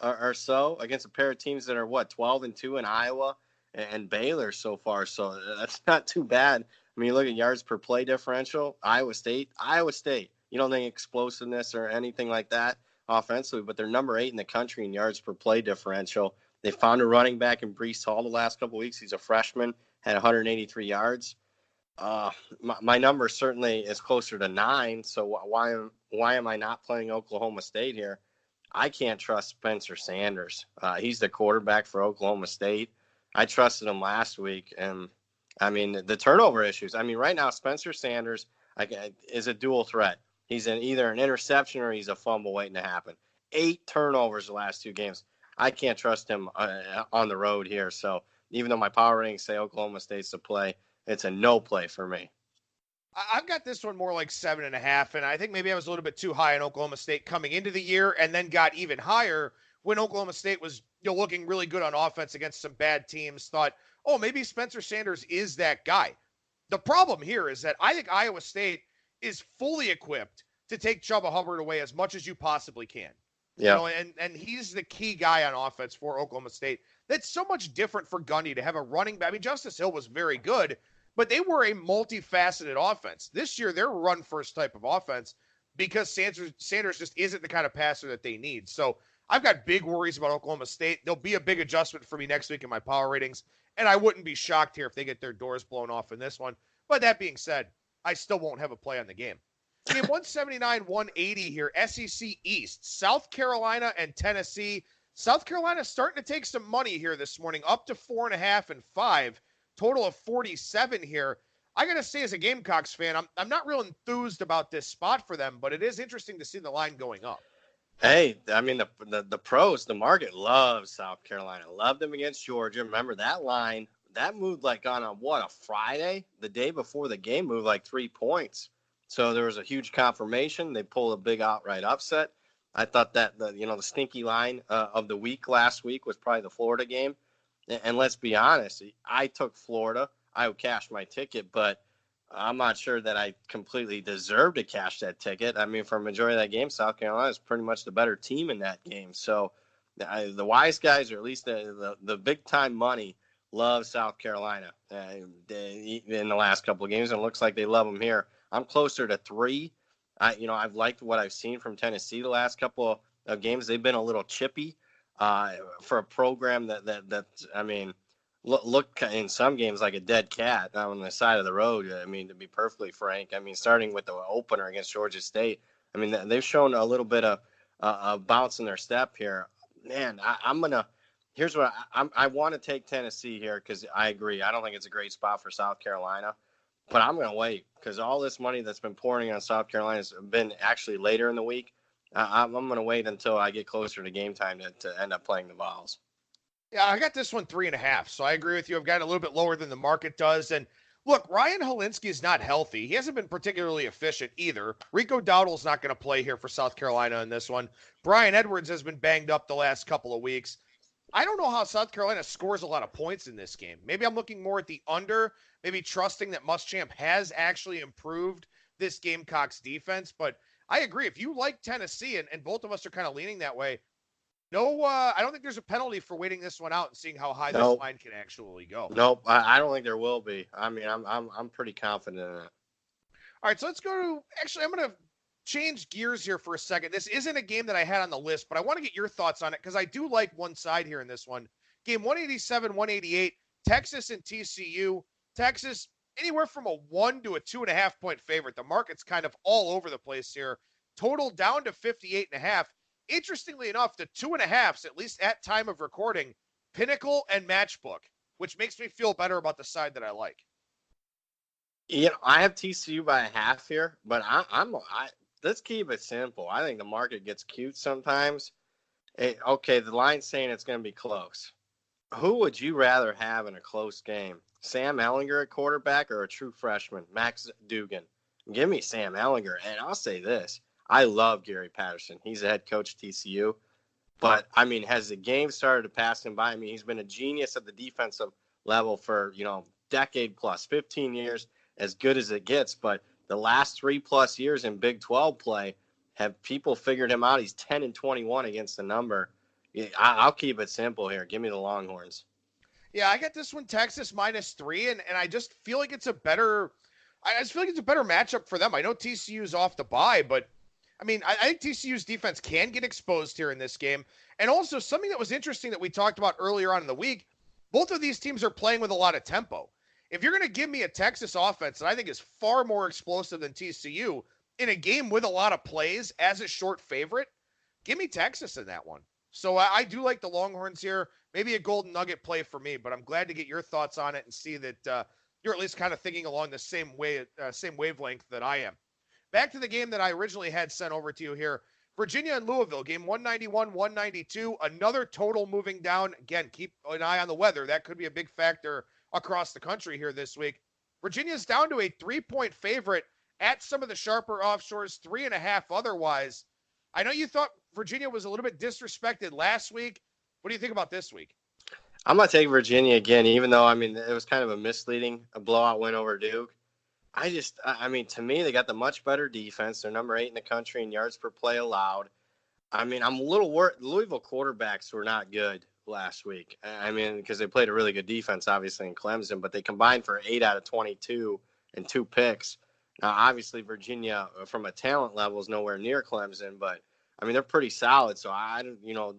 or so against a pair of teams that are 12-2 in Iowa and Baylor so far. So that's not too bad. I mean, you look at yards per play differential, Iowa State. You don't think explosiveness or anything like that offensively, but they're number 8 in the country in yards per play differential. They found a running back in Breece Hall the last couple of weeks. He's a freshman, had 183 yards. My number certainly is closer to 9. So why am I not playing Oklahoma State here? I can't trust Spencer Sanders. He's the quarterback for Oklahoma State. I trusted him last week. And, I mean, the turnover issues. I mean, right now, Spencer Sanders is a dual threat. He's either an interception or he's a fumble waiting to happen. 8 turnovers the last 2 games. I can't trust him on the road here. So even though my power ratings say Oklahoma State's the play, it's a no play for me. I've got this one more like 7.5, and I think maybe I was a little bit too high on Oklahoma State coming into the year, and then got even higher when Oklahoma State was looking really good on offense against some bad teams. Thought, oh, maybe Spencer Sanders is that guy. The problem here is that I think Iowa State is fully equipped to take Chubba Hubbard away as much as you possibly can. Yeah. And he's the key guy on offense for Oklahoma State. That's so much different for Gundy to have a running back. I mean, Justice Hill was very good, but they were a multifaceted offense. This year, they're a run-first type of offense because Sanders just isn't the kind of passer that they need. So I've got big worries about Oklahoma State. There'll be a big adjustment for me next week in my power ratings, and I wouldn't be shocked here if they get their doors blown off in this one. But that being said, I still won't have a play on the game. Game 179, 180 here, SEC East, South Carolina and Tennessee. South Carolina starting to take some money here this morning, up to 4.5 and 5. Total of 47 here. I got to say, as a Gamecocks fan, I'm not real enthused about this spot for them, but it is interesting to see the line going up. Hey, I mean, the pros, the market loves South Carolina. Loved them against Georgia. Remember that line, that moved like on a Friday? The day before the game moved like 3 points. So there was a huge confirmation. They pulled a big outright upset. I thought that the stinky line of the week last week was probably the Florida game. And let's be honest, I took Florida. I cashed my ticket, but I'm not sure that I completely deserve to cash that ticket. I mean, for a majority of that game, South Carolina is pretty much the better team in that game. So the wise guys, or at least the big-time money, love South Carolina in the last couple of games, and it looks like they love them here. I'm closer to 3. I've liked what I've seen from Tennessee the last couple of games. They've been a little chippy for a program that I mean, look in some games like a dead cat on the side of the road. I mean, to be perfectly frank, I mean, starting with the opener against Georgia State, I mean, they've shown a little bit of a bounce in their step here. Man, here's what I want to take Tennessee here because I agree. I don't think it's a great spot for South Carolina. But I'm going to wait because all this money that's been pouring on South Carolina has been actually later in the week. I'm going to wait until I get closer to game time to end up playing the Vols. Yeah, I got this one 3.5. So I agree with you. I've got it a little bit lower than the market does. And look, Ryan Helinski is not healthy. He hasn't been particularly efficient either. Rico Dowdle's not going to play here for South Carolina in this one. Brian Edwards has been banged up the last couple of weeks. I don't know how South Carolina scores a lot of points in this game. Maybe I'm looking more at the under, maybe trusting that Muschamp has actually improved this Gamecocks defense. But I agree. If you like Tennessee, and both of us are kind of leaning that way, I don't think there's a penalty for waiting this one out and seeing how high this line can actually go. Nope, I don't think there will be. I mean, I'm pretty confident in it. All right, so let's go to – actually, I'm going to change gears here for a second. This isn't a game that I had on the list, but I want to get your thoughts on it because I do like one side here in this one. Game 187, 188, Texas and TCU. Texas, anywhere from a 1 to a 2.5 point favorite. The market's kind of all over the place here. Total down to 58.5. Interestingly enough, the 2.5s, at least at time of recording, Pinnacle and Matchbook, which makes me feel better about the side that I like. I have TCU by a half here, but let's keep it simple. I think the market gets cute sometimes. Okay, the line's saying it's going to be close. Who would you rather have in a close game? Sam Ehlinger at quarterback or a true freshman, Max Dugan? Give me Sam Ehlinger. And I'll say this. I love Gary Patterson. He's the head coach at TCU. But, has the game started to pass him by? He's been a genius at the defensive level for, decade plus, 15 years, as good as it gets. But the last 3+ years in Big 12 play, have people figured him out? He's 10-21 against the number. I'll keep it simple here. Give me the Longhorns. Yeah, I got this one Texas -3, and I just feel like it's a better matchup for them. I know TCU's off the bye, but I think TCU's defense can get exposed here in this game. And also something that was interesting that we talked about earlier on in the week, both of these teams are playing with a lot of tempo. If you're going to give me a Texas offense that I think is far more explosive than TCU in a game with a lot of plays as a short favorite, give me Texas in that one. So I do like the Longhorns here. Maybe a golden nugget play for me, but I'm glad to get your thoughts on it and see that you're at least kind of thinking along the same wavelength that I am. Back to the game that I originally had sent over to you here. Virginia and Louisville, game 191, 192. Another total moving down. Again, keep an eye on the weather. That could be a big factor across the country here this week. Virginia's down to a 3-point favorite at some of the sharper offshores, 3.5 otherwise. I know you thought Virginia was a little bit disrespected last week. What do you think about this week? I'm going to take Virginia again, even though, it was kind of a blowout win over Duke. To me, they got the much better defense. They're number 8 in the country in yards per play allowed. I'm a little worried. Louisville quarterbacks were not good last week. Because they played a really good defense, obviously, in Clemson, but they combined for 8 out of 22 and 2 picks. Now, obviously, Virginia, from a talent level, is nowhere near Clemson, but they're pretty solid. So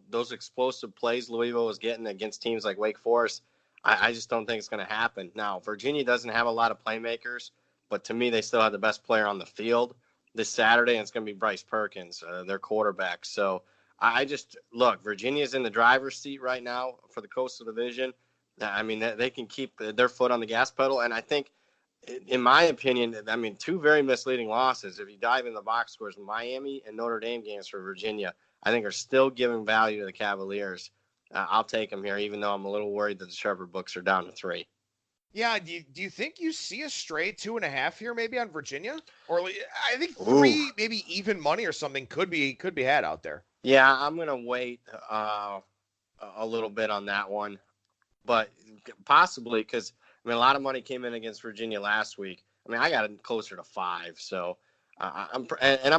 those explosive plays Louisville was getting against teams like Wake Forest, I just don't think it's going to happen. Now, Virginia doesn't have a lot of playmakers, but to me, they still have the best player on the field this Saturday, and it's going to be Bryce Perkins, their quarterback. So Virginia's in the driver's seat right now for the Coastal Division. They can keep their foot on the gas pedal, and I think, in my opinion, two very misleading losses. If you dive in the box scores, Miami and Notre Dame games for Virginia, I think are still giving value to the Cavaliers. I'll take them here, even though I'm a little worried that the sharper books are down to 3. Yeah, do you think you see a stray 2.5 here maybe on Virginia? Or I think 3, maybe even money or something could be had out there. Yeah, I'm going to wait a little bit on that one. But possibly because, a lot of money came in against Virginia last week. I got it closer to 5. So I'm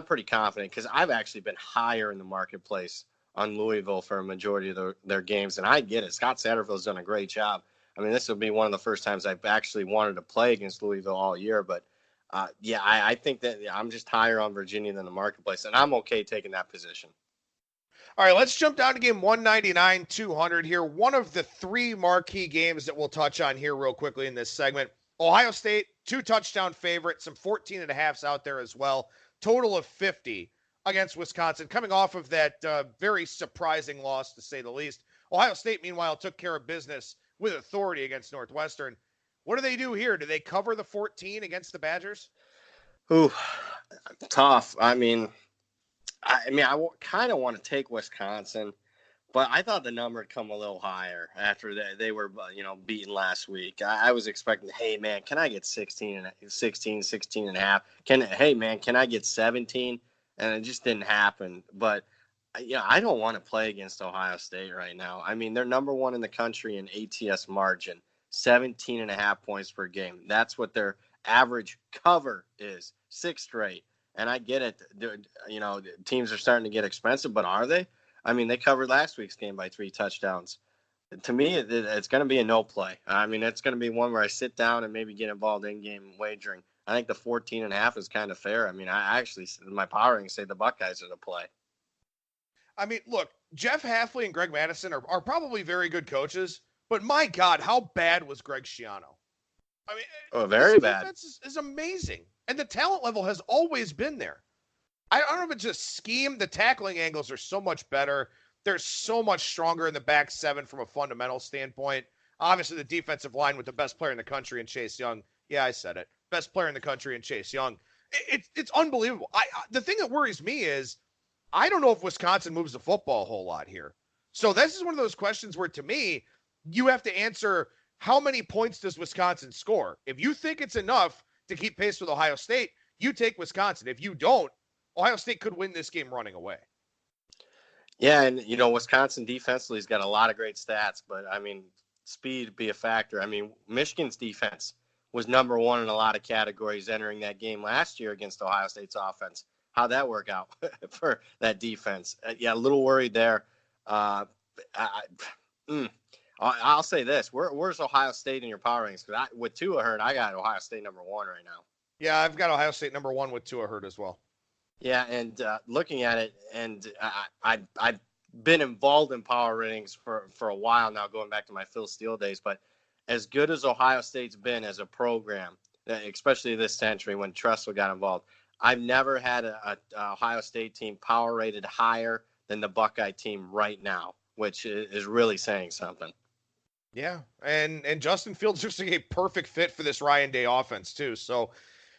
pretty confident because I've actually been higher in the marketplace on Louisville for a majority of their games. And I get it. Scott Satterfield's done a great job. This will be one of the first times I've actually wanted to play against Louisville all year. But, I think that I'm just higher on Virginia than the marketplace, and I'm okay taking that position. All right, let's jump down to game 199, 200 here. One of the 3 marquee games that we'll touch on here real quickly in this segment. Ohio State, 2-touchdown favorite, some 14.5s out there as well. Total of 50 against Wisconsin, coming off of that very surprising loss, to say the least. Ohio State, meanwhile, took care of business with authority against Northwestern. What do they do here? Do they cover the 14 against the Badgers? Ooh, tough. I kind of want to take Wisconsin, but I thought the number would come a little higher after they were, beaten last week. I was expecting, hey, man, can I get 16 and a half? Hey, man, can I get 17? And it just didn't happen. But, I don't want to play against Ohio State right now. They're number 1 in the country in ATS margin, 17.5 points per game. That's what their average cover is, 6 straight. And I get it. Teams are starting to get expensive, but are they? They covered last week's game by 3 touchdowns. To me, it's going to be a no play. It's going to be one where I sit down and maybe get involved in game wagering. I think the 14.5 is kind of fair. I actually, my power rankings say the Buckeyes are the play. I mean, look, Jeff Hafley and Greg Madison are probably very good coaches, but my God, how bad was Greg Schiano? I mean, Oh, this very bad. defense is amazing, and the talent level has always been there. I don't know if it's just scheme. The tackling angles are so much better. They're so much stronger in the back seven from a fundamental standpoint. Obviously, the defensive line with the best player in the country in Chase Young. Yeah, I said it. Best player in the country in Chase Young. It's unbelievable. The thing that worries me is I don't know if Wisconsin moves the football a whole lot here. So this is one of those questions where, to me, you have to answer how many points does Wisconsin score? If you think it's enough to keep pace with Ohio State, you take Wisconsin. If you don't, Ohio State could win this game running away. Yeah, and, Wisconsin defensively has got a lot of great stats, but, I mean, speed be a factor. I mean, Michigan's defense was number one in a lot of categories entering that game last year against Ohio State's offense. How'd that work out for that defense? Yeah, a little worried there. I'll say this. Where's Ohio State in your power rankings? Because with Tua hurt, I got Ohio State number one right now. Yeah, I've got Ohio State number one with Tua hurt as well. Yeah, and looking at it, and I've been involved in power ratings for a while now, going back to my Phil Steele days. But as good as Ohio State's been as a program, especially this century when Tressel got involved, I've never had a Ohio State team power rated higher than the Buckeye team right now, which is really saying something. Yeah, and Justin Fields looks like a perfect fit for this Ryan Day offense too. So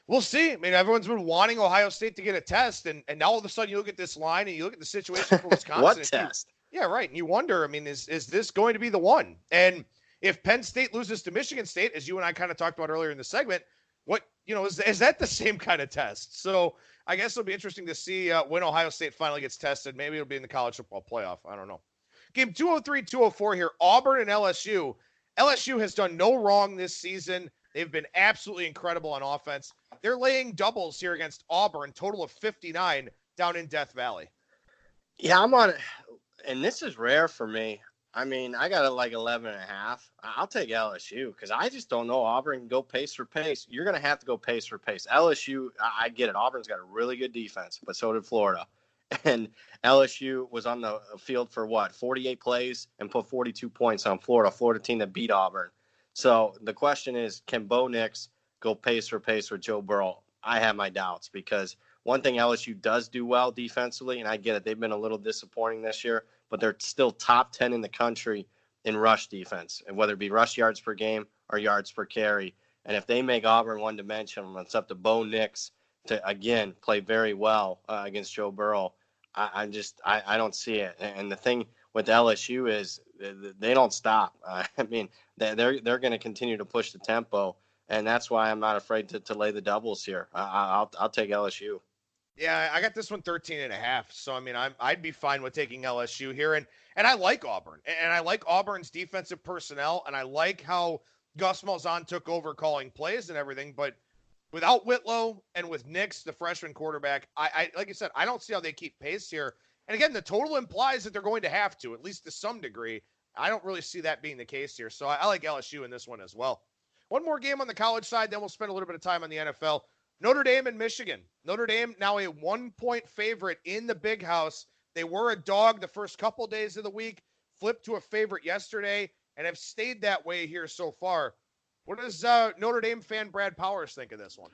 we'll see. I mean, everyone's been wanting Ohio State to get a test, and now all of a sudden you look at this line and you look at the situation for Wisconsin. What test? Yeah, right. And you wonder, I mean, is this going to be the one? And if Penn State loses to Michigan State, as you and I kind of talked about earlier in the segment, is that the same kind of test? So I guess it'll be interesting to see when Ohio State finally gets tested. Maybe it'll be in the college football playoff. I don't know. Game 203, 204 here, Auburn and LSU. LSU has done no wrong this season. They've been absolutely incredible on offense. They're laying doubles here against Auburn, total of 59 down in Death Valley. Yeah, I'm on it. And this is rare for me. I mean, I got it like 11.5. I'll take LSU because I just don't know Auburn can go pace for pace. You're going to have to go pace for pace. LSU, I get it. Auburn's got a really good defense, but so did Florida. And LSU was on the field for 48 plays and put 42 points on Florida team that beat Auburn. So the question is, can Bo Nix go pace for pace with Joe Burrow? I have my doubts because one thing LSU does do well defensively, and I get it, they've been a little disappointing this year, but they're still top 10 in the country in rush defense, and whether it be rush yards per game or yards per carry. And if they make Auburn one-dimensional, it's up to Bo Nix to, again, play very well against Joe Burrow. I don't see it. And the thing with LSU is they don't stop. I mean, they're going to continue to push the tempo, and that's why I'm not afraid to lay the doubles here. I'll take LSU. Yeah, I got this one 13.5. So, I mean, I'd be fine with taking LSU here. And I like Auburn. And I like Auburn's defensive personnel. And I like how Gus Malzahn took over calling plays and everything. But without Whitlow and with Nix, the freshman quarterback, I like I said, I don't see how they keep pace here. And again, the total implies that they're going to have to, at least to some degree. I don't really see that being the case here. So I like LSU in this one as well. One more game on the college side, then we'll spend a little bit of time on the NFL. Notre Dame and Michigan. Notre Dame now a 1-point favorite in the Big House. They were a dog the first couple days of the week, flipped to a favorite yesterday, and have stayed that way here so far. What does Notre Dame fan Brad Powers think of this one?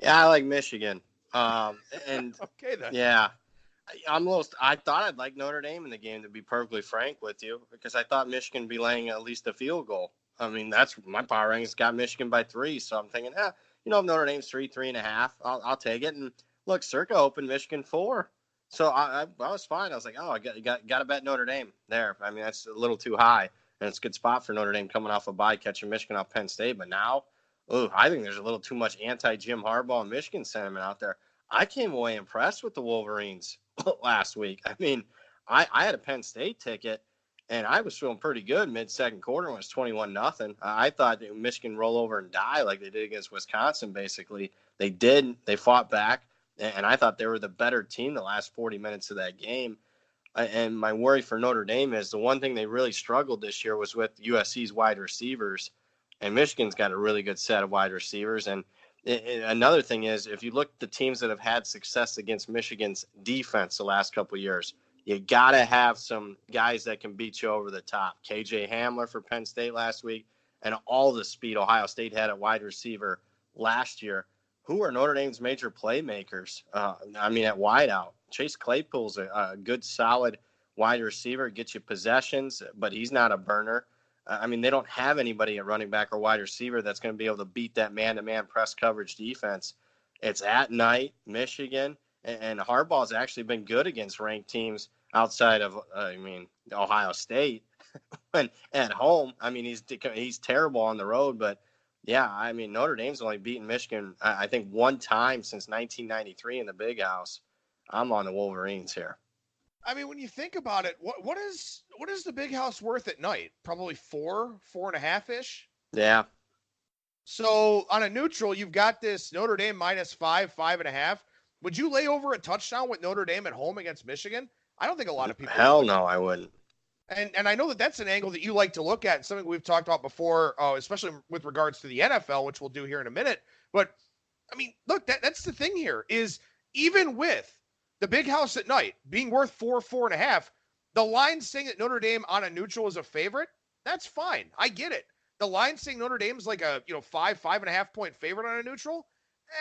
Yeah, I like Michigan. And okay then. Yeah, I thought I'd like Notre Dame in the game, to be perfectly frank with you, because I thought Michigan would be laying at least a field goal. I mean, that's my power rankings got Michigan by 3, so I'm thinking, if Notre Dame's 3.5, I'll take it. And look, Circa opened Michigan 4. So I was fine. I was like, I got to bet Notre Dame there. I mean, that's a little too high. And it's a good spot for Notre Dame coming off a bye, catching Michigan off Penn State. But now, I think there's a little too much anti-Jim Harbaugh and Michigan sentiment out there. I came away impressed with the Wolverines last week. I mean, I had a Penn State ticket, and I was feeling pretty good mid-second quarter when it was 21-0. I thought Michigan roll over and die like they did against Wisconsin, basically. They didn't. They fought back, and I thought they were the better team the last 40 minutes of that game. And my worry for Notre Dame is the one thing they really struggled this year was with USC's wide receivers, and Michigan's got a really good set of wide receivers. And another thing is, if you look at the teams that have had success against Michigan's defense the last couple of years, you got to have some guys that can beat you over the top. KJ Hamler for Penn State last week, and all the speed Ohio State had at wide receiver last year. Who are Notre Dame's major playmakers? At wideout. Chase Claypool's a good, solid wide receiver, gets you possessions, but he's not a burner. They don't have anybody at running back or wide receiver that's going to be able to beat that man-to-man press coverage defense. It's at night, Michigan, and Harbaugh's actually been good against ranked teams outside of, Ohio State. And at home, he's terrible on the road, but yeah, Notre Dame's only beaten Michigan, I think, one time since 1993 in the Big House. I'm on the Wolverines here. When you think about it, what is the Big House worth at night? Probably 4.5-ish. Yeah. So on a neutral, you've got this Notre Dame -5, 5.5. Would you lay over a touchdown with Notre Dame at home against Michigan? I don't think a lot of people. Hell no, I wouldn't. And I know that's an angle that you like to look at, and something we've talked about before, especially with regards to the NFL, which we'll do here in a minute. But look, that's the thing here is even with the Big House at night being worth 4.5, the line saying that Notre Dame on a neutral is a favorite, that's fine. I get it. The line saying Notre Dame's like a 5.5 point favorite on a neutral,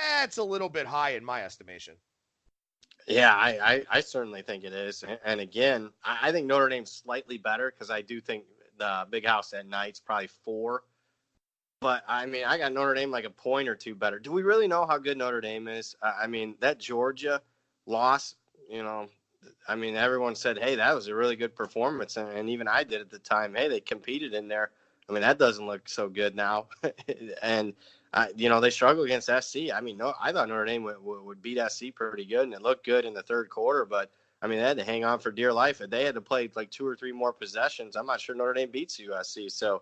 that's a little bit high in my estimation. Yeah, I certainly think it is. And again, I think Notre Dame's slightly better because I do think the Big House at night's probably 4. But, I got Notre Dame like a point or two better. Do we really know how good Notre Dame is? That Georgia loss, everyone said, hey, that was a really good performance. And even I did at the time. Hey, they competed in there. That doesn't look so good now. And they struggle against SC. I thought Notre Dame would beat SC pretty good, and it looked good in the third quarter. But, they had to hang on for dear life. If they had to play like 2 or 3 more possessions, I'm not sure Notre Dame beats USC. So,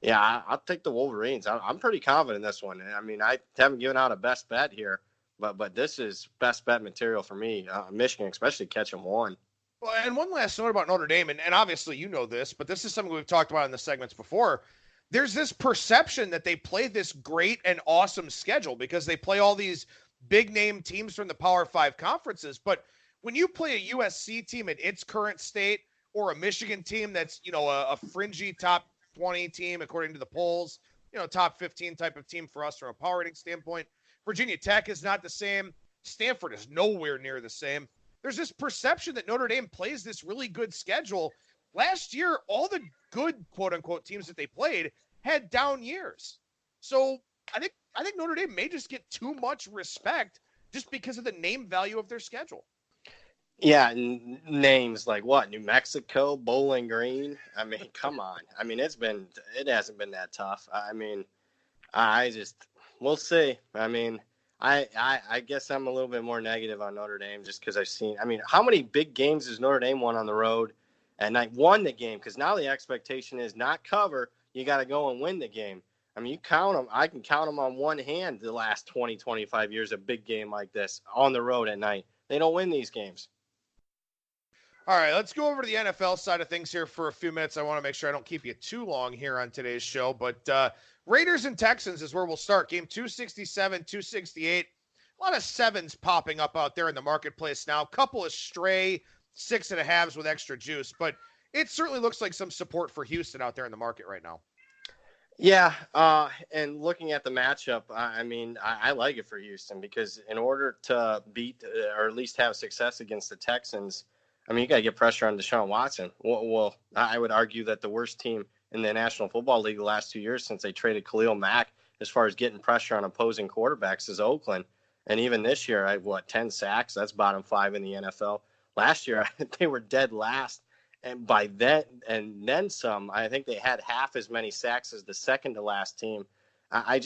yeah, I'll take the Wolverines. I'm pretty confident in this one. I haven't given out a best bet here, but this is best bet material for me. Michigan, especially catch them one. Well, and one last note about Notre Dame, and obviously you know this, but this is something we've talked about in the segments before. There's this perception that they play this great and awesome schedule because they play all these big-name teams from the Power 5 conferences. But when you play a USC team at its current state or a Michigan team that's, a fringy top 20 team according to the polls, top 15 type of team for us from a power rating standpoint, Virginia Tech is not the same. Stanford is nowhere near the same. There's this perception that Notre Dame plays this really good schedule. Last year, all the good quote-unquote teams that they played had down years. So I think Notre Dame may just get too much respect just because of the name value of their schedule. Yeah, names like what? New Mexico, Bowling Green. Come on. It hasn't been that tough. We'll see. I guess I'm a little bit more negative on Notre Dame just because I've seen. How many big games has Notre Dame won on the road? And I won the game because now the expectation is not cover. You got to go and win the game. You count them. I can count them on one hand the last 20, 25 years, a big game like this on the road at night. They don't win these games. All right, let's go over to the NFL side of things here for a few minutes. I want to make sure I don't keep you too long here on today's show. But Raiders and Texans is where we'll start. Game 267, 268. A lot of 7s popping up out there in the marketplace now. A couple of stray 6.5s with extra juice, but it certainly looks like some support for Houston out there in the market right now. Yeah, and looking at the matchup, I like it for Houston because in order to beat or at least have success against the Texans, you got to get pressure on Deshaun Watson. Well, I would argue that the worst team in the National Football League the last 2 years since they traded Khalil Mack as far as getting pressure on opposing quarterbacks is Oakland. And even this year, 10 sacks? That's bottom 5 in the NFL. Last year, they were dead last. And by then, and then some, I think they had half as many sacks as the second to last team. I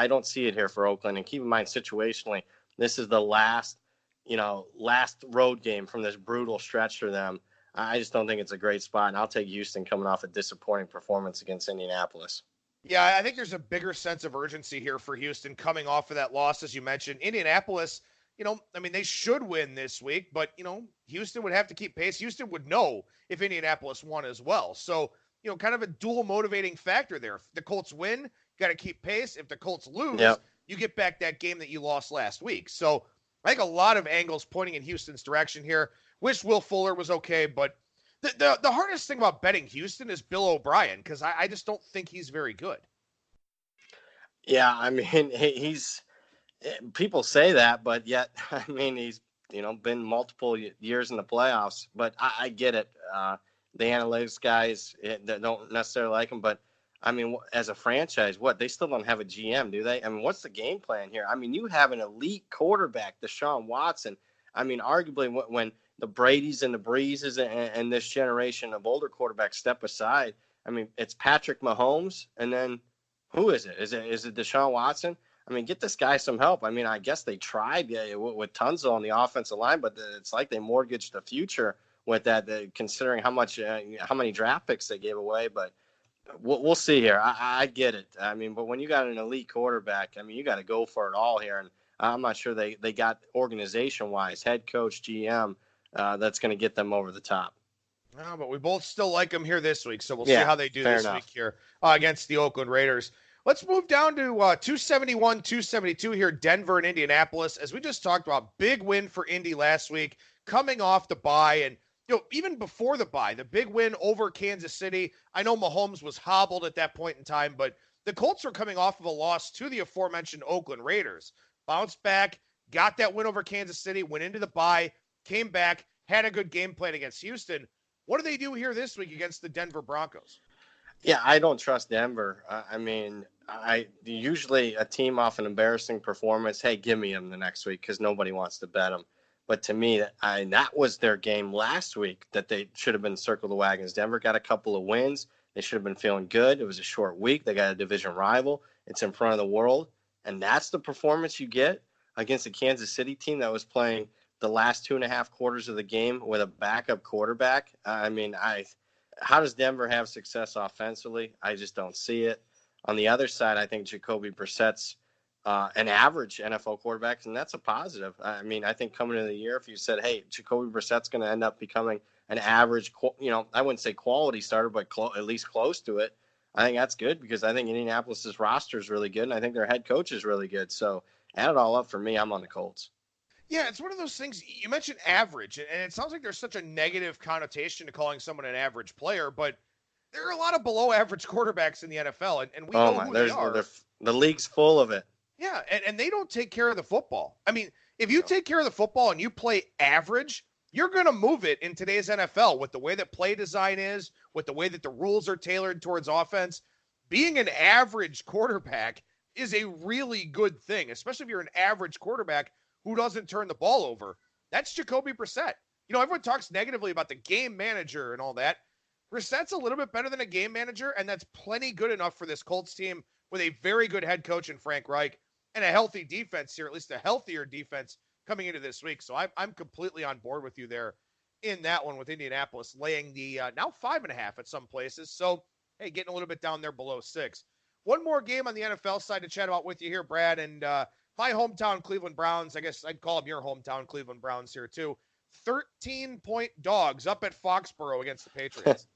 don't see it here for Oakland. And keep in mind, situationally, this is the last road game from this brutal stretch for them. I just don't think it's a great spot. And I'll take Houston coming off a disappointing performance against Indianapolis. Yeah, I think there's a bigger sense of urgency here for Houston coming off of that loss, as you mentioned. Indianapolis, they should win this week, but, Houston would have to keep pace. Houston would know if Indianapolis won as well. So, kind of a dual motivating factor there. If the Colts win, you got to keep pace. If the Colts lose, you get back that game that you lost last week. So I think a lot of angles pointing in Houston's direction here. Wish Will Fuller was okay, but the hardest thing about betting Houston is Bill O'Brien, because I just don't think he's very good. Yeah, I mean, he's people say that, but yet, I mean, he's been multiple years in the playoffs. But I get it. The analytics guys that don't necessarily like him, but I mean, as a franchise, they still don't have a GM, do they? I mean, what's the game plan here? I mean, you have an elite quarterback, Deshaun Watson. I mean, arguably, when the Bradys and the Breezes and this generation of older quarterbacks step aside, I mean, it's Patrick Mahomes, and then who is it? Is it Deshaun Watson? I mean, get this guy some help. I mean, I guess they tried with Tunzel on the offensive line, but it's like they mortgaged the future with that, considering how many draft picks they gave away. But we'll see here. I get it. I mean, but when you got an elite quarterback, I mean, you got to go for it all here. And I'm not sure they got organization-wise, head coach, GM, that's going to get them over the top. No, but we both still like them here this week, so we'll see how they do this week here against the Oakland Raiders. Let's move down to 271, 272 here, Denver and Indianapolis. As we just talked about, big win for Indy last week, coming off the bye. And, even before the bye, the big win over Kansas City. I know Mahomes was hobbled at that point in time, but the Colts were coming off of a loss to the aforementioned Oakland Raiders. Bounced back, got that win over Kansas City, went into the bye, came back, had a good game plan against Houston. What do they do here this week against the Denver Broncos? Yeah, I don't trust Denver. I mean, usually a team off an embarrassing performance, hey, give me them the next week because nobody wants to bet them. But to me, that was their game last week that they should have been circle the wagons. Denver got a couple of wins. They should have been feeling good. It was a short week. They got a division rival. It's in front of the world. And that's the performance you get against a Kansas City team that was playing the last 2.5 quarters of the game with a backup quarterback. I mean, how does Denver have success offensively? I just don't see it. On the other side, I think Jacoby Brissett's an average NFL quarterback, and that's a positive. I mean, I think coming into the year, if you said, hey, Jacoby Brissett's going to end up becoming an average, I wouldn't say quality starter, but at least close to it, I think that's good because I think Indianapolis's roster is really good, and I think their head coach is really good. So add it all up for me, I'm on the Colts. Yeah, it's one of those things. You mentioned average, and it sounds like there's such a negative connotation to calling someone an average player, but there are a lot of below-average quarterbacks in the NFL, and we know who they are. The league's full of it. Yeah, and they don't take care of the football. I mean, if you take care of the football and you play average, you're going to move it in today's NFL with the way that play design is, with the way that the rules are tailored towards offense. Being an average quarterback is a really good thing, especially if you're an average quarterback who doesn't turn the ball over. That's Jacoby Brissett. Everyone talks negatively about the game manager and all that. Brissett's a little bit better than a game manager, and that's plenty good enough for this Colts team with a very good head coach in Frank Reich and a healthy defense here, at least a healthier defense coming into this week. So I'm completely on board with you there in that one with Indianapolis laying the now 5.5 at some places. So, hey, getting a little bit down there below 6. One more game on the NFL side to chat about with you here, Brad, and my hometown Cleveland Browns. I guess I'd call them your hometown Cleveland Browns here too. 13-point dogs up at Foxborough against the Patriots.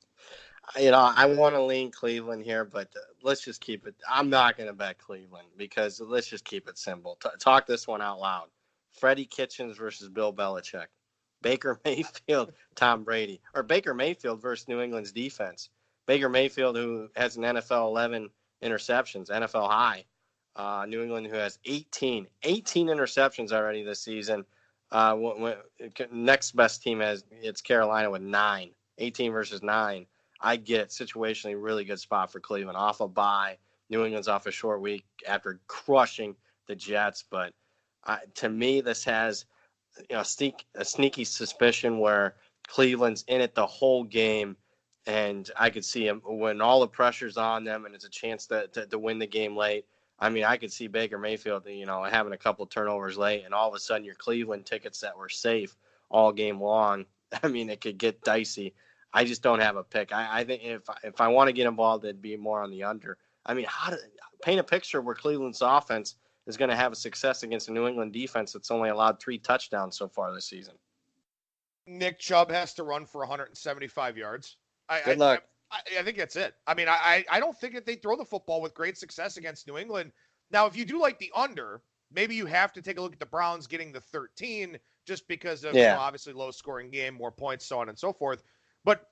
I want to lean Cleveland here, but let's just keep it. I'm not going to bet Cleveland because let's just keep it simple. Talk this one out loud. Freddie Kitchens versus Bill Belichick. Baker Mayfield, Tom Brady. Or Baker Mayfield versus New England's defense. Baker Mayfield, who has an NFL 11 interceptions, NFL high. New England, who has 18 interceptions already this season. Next best team it's Carolina with 9. 18 versus 9. I get situationally really good spot for Cleveland. Off a bye. New England's off a short week after crushing the Jets. But to me, this has a sneaky suspicion where Cleveland's in it the whole game. And I could see them when all the pressure's on them and it's a chance to win the game late. I mean, I could see Baker Mayfield, having a couple turnovers late, and all of a sudden your Cleveland tickets that were safe all game long. I mean, it could get dicey. I just don't have a pick. I think if I want to get involved, it'd be more on the under. I mean, how to paint a picture where Cleveland's offense is going to have a success against a New England defense that's only allowed 3 touchdowns so far this season. Nick Chubb has to run for 175 yards. Good luck. I think that's it. I mean, I don't think that they throw the football with great success against New England. Now, if you do like the under, maybe you have to take a look at the Browns getting the 13 just because of, Yeah. obviously low scoring game, more points, so on and so forth. But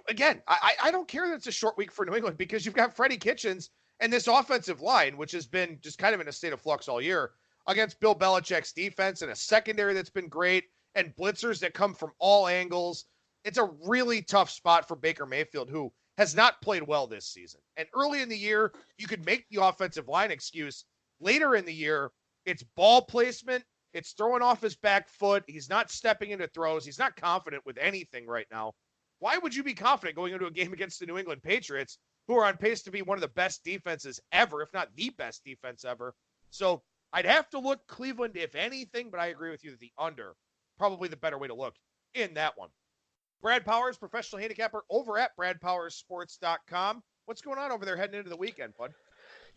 again, I don't care that it's a short week for New England because you've got Freddie Kitchens and this offensive line, which has been just kind of in a state of flux all year, against Bill Belichick's defense and a secondary that's been great and blitzers that come from all angles. It's a really tough spot for Baker Mayfield, who has not played well this season. And early in the year, you could make the offensive line excuse. Later in the year, it's ball placement. It's throwing off his back foot. He's not stepping into throws. He's not confident with anything right now. Why would you be confident going into a game against the New England Patriots, who are on pace to be one of the best defenses ever, if not the best defense ever? So I'd have to look Cleveland, if anything, but I agree with you that the under, probably the better way to look in that one. Brad Powers, professional handicapper over at bradpowersports.com. What's going on over there heading into the weekend, bud?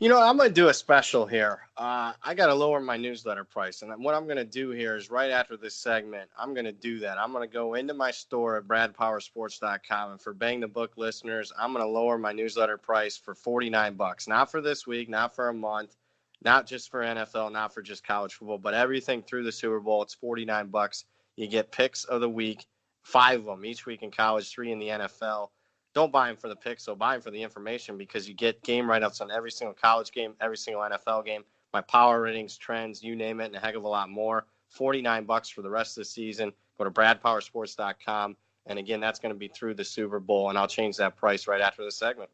I'm going to do a special here. I got to lower my newsletter price. And what I'm going to do here is right after this segment, I'm going to do that. I'm going to go into my store at bradpowersports.com. And for Bang the Book listeners, I'm going to lower my newsletter price for $49. Not for this week, not for a month, not just for NFL, not for just college football, but everything through the Super Bowl. It's $49. You get picks of the week, 5 of them each week in college, 3 in the NFL. Don't buy them for the picks, so buy them for the information because you get game write-ups on every single college game, every single NFL game, my power ratings, trends, you name it, and a heck of a lot more. $49 for the rest of the season. Go to bradpowersports.com. And again, that's going to be through the Super Bowl, and I'll change that price right after the segment.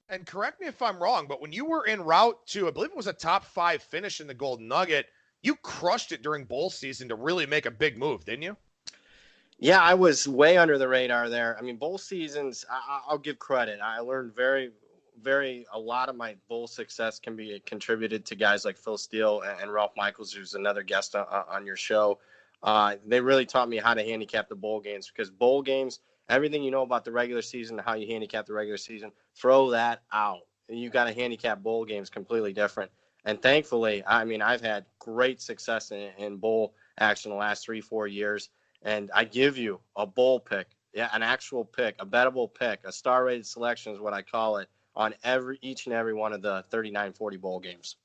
And correct me if I'm wrong, but when you were en route to, I believe it was a top 5 finish in the Golden Nugget, you crushed it during bowl season to really make a big move, didn't you? Yeah, I was way under the radar there. I mean, bowl seasons, I'll give credit. I learned a lot of my bowl success can be contributed to guys like Phil Steele and Ralph Michaels, who's another guest on your show. They really taught me how to handicap the bowl games because bowl games, everything you know about the regular season, how you handicap the regular season, throw that out. You got to handicap bowl games completely different. And thankfully, I mean, I've had great success in bowl action the last 3-4 years. And I give you a bowl pick, an actual pick, a bettable pick, a star-rated selection is what I call it, on each and every one of the 39-40 bowl games.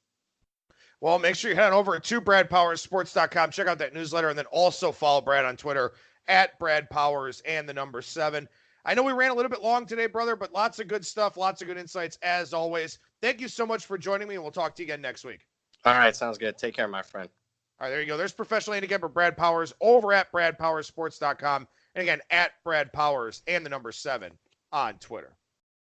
Well, make sure you head on over to bradpowersports.com. Check out that newsletter, and then also follow Brad on Twitter at bradpowers and the number 7. I know we ran a little bit long today, brother, but lots of good stuff, lots of good insights as always. Thank you so much for joining me, and we'll talk to you again next week. All right, sounds good. Take care, my friend. All right, there you go. There's professional handicapper Brad Powers over at bradpowersports.com. And again, at Brad Powers and the number 7 on Twitter.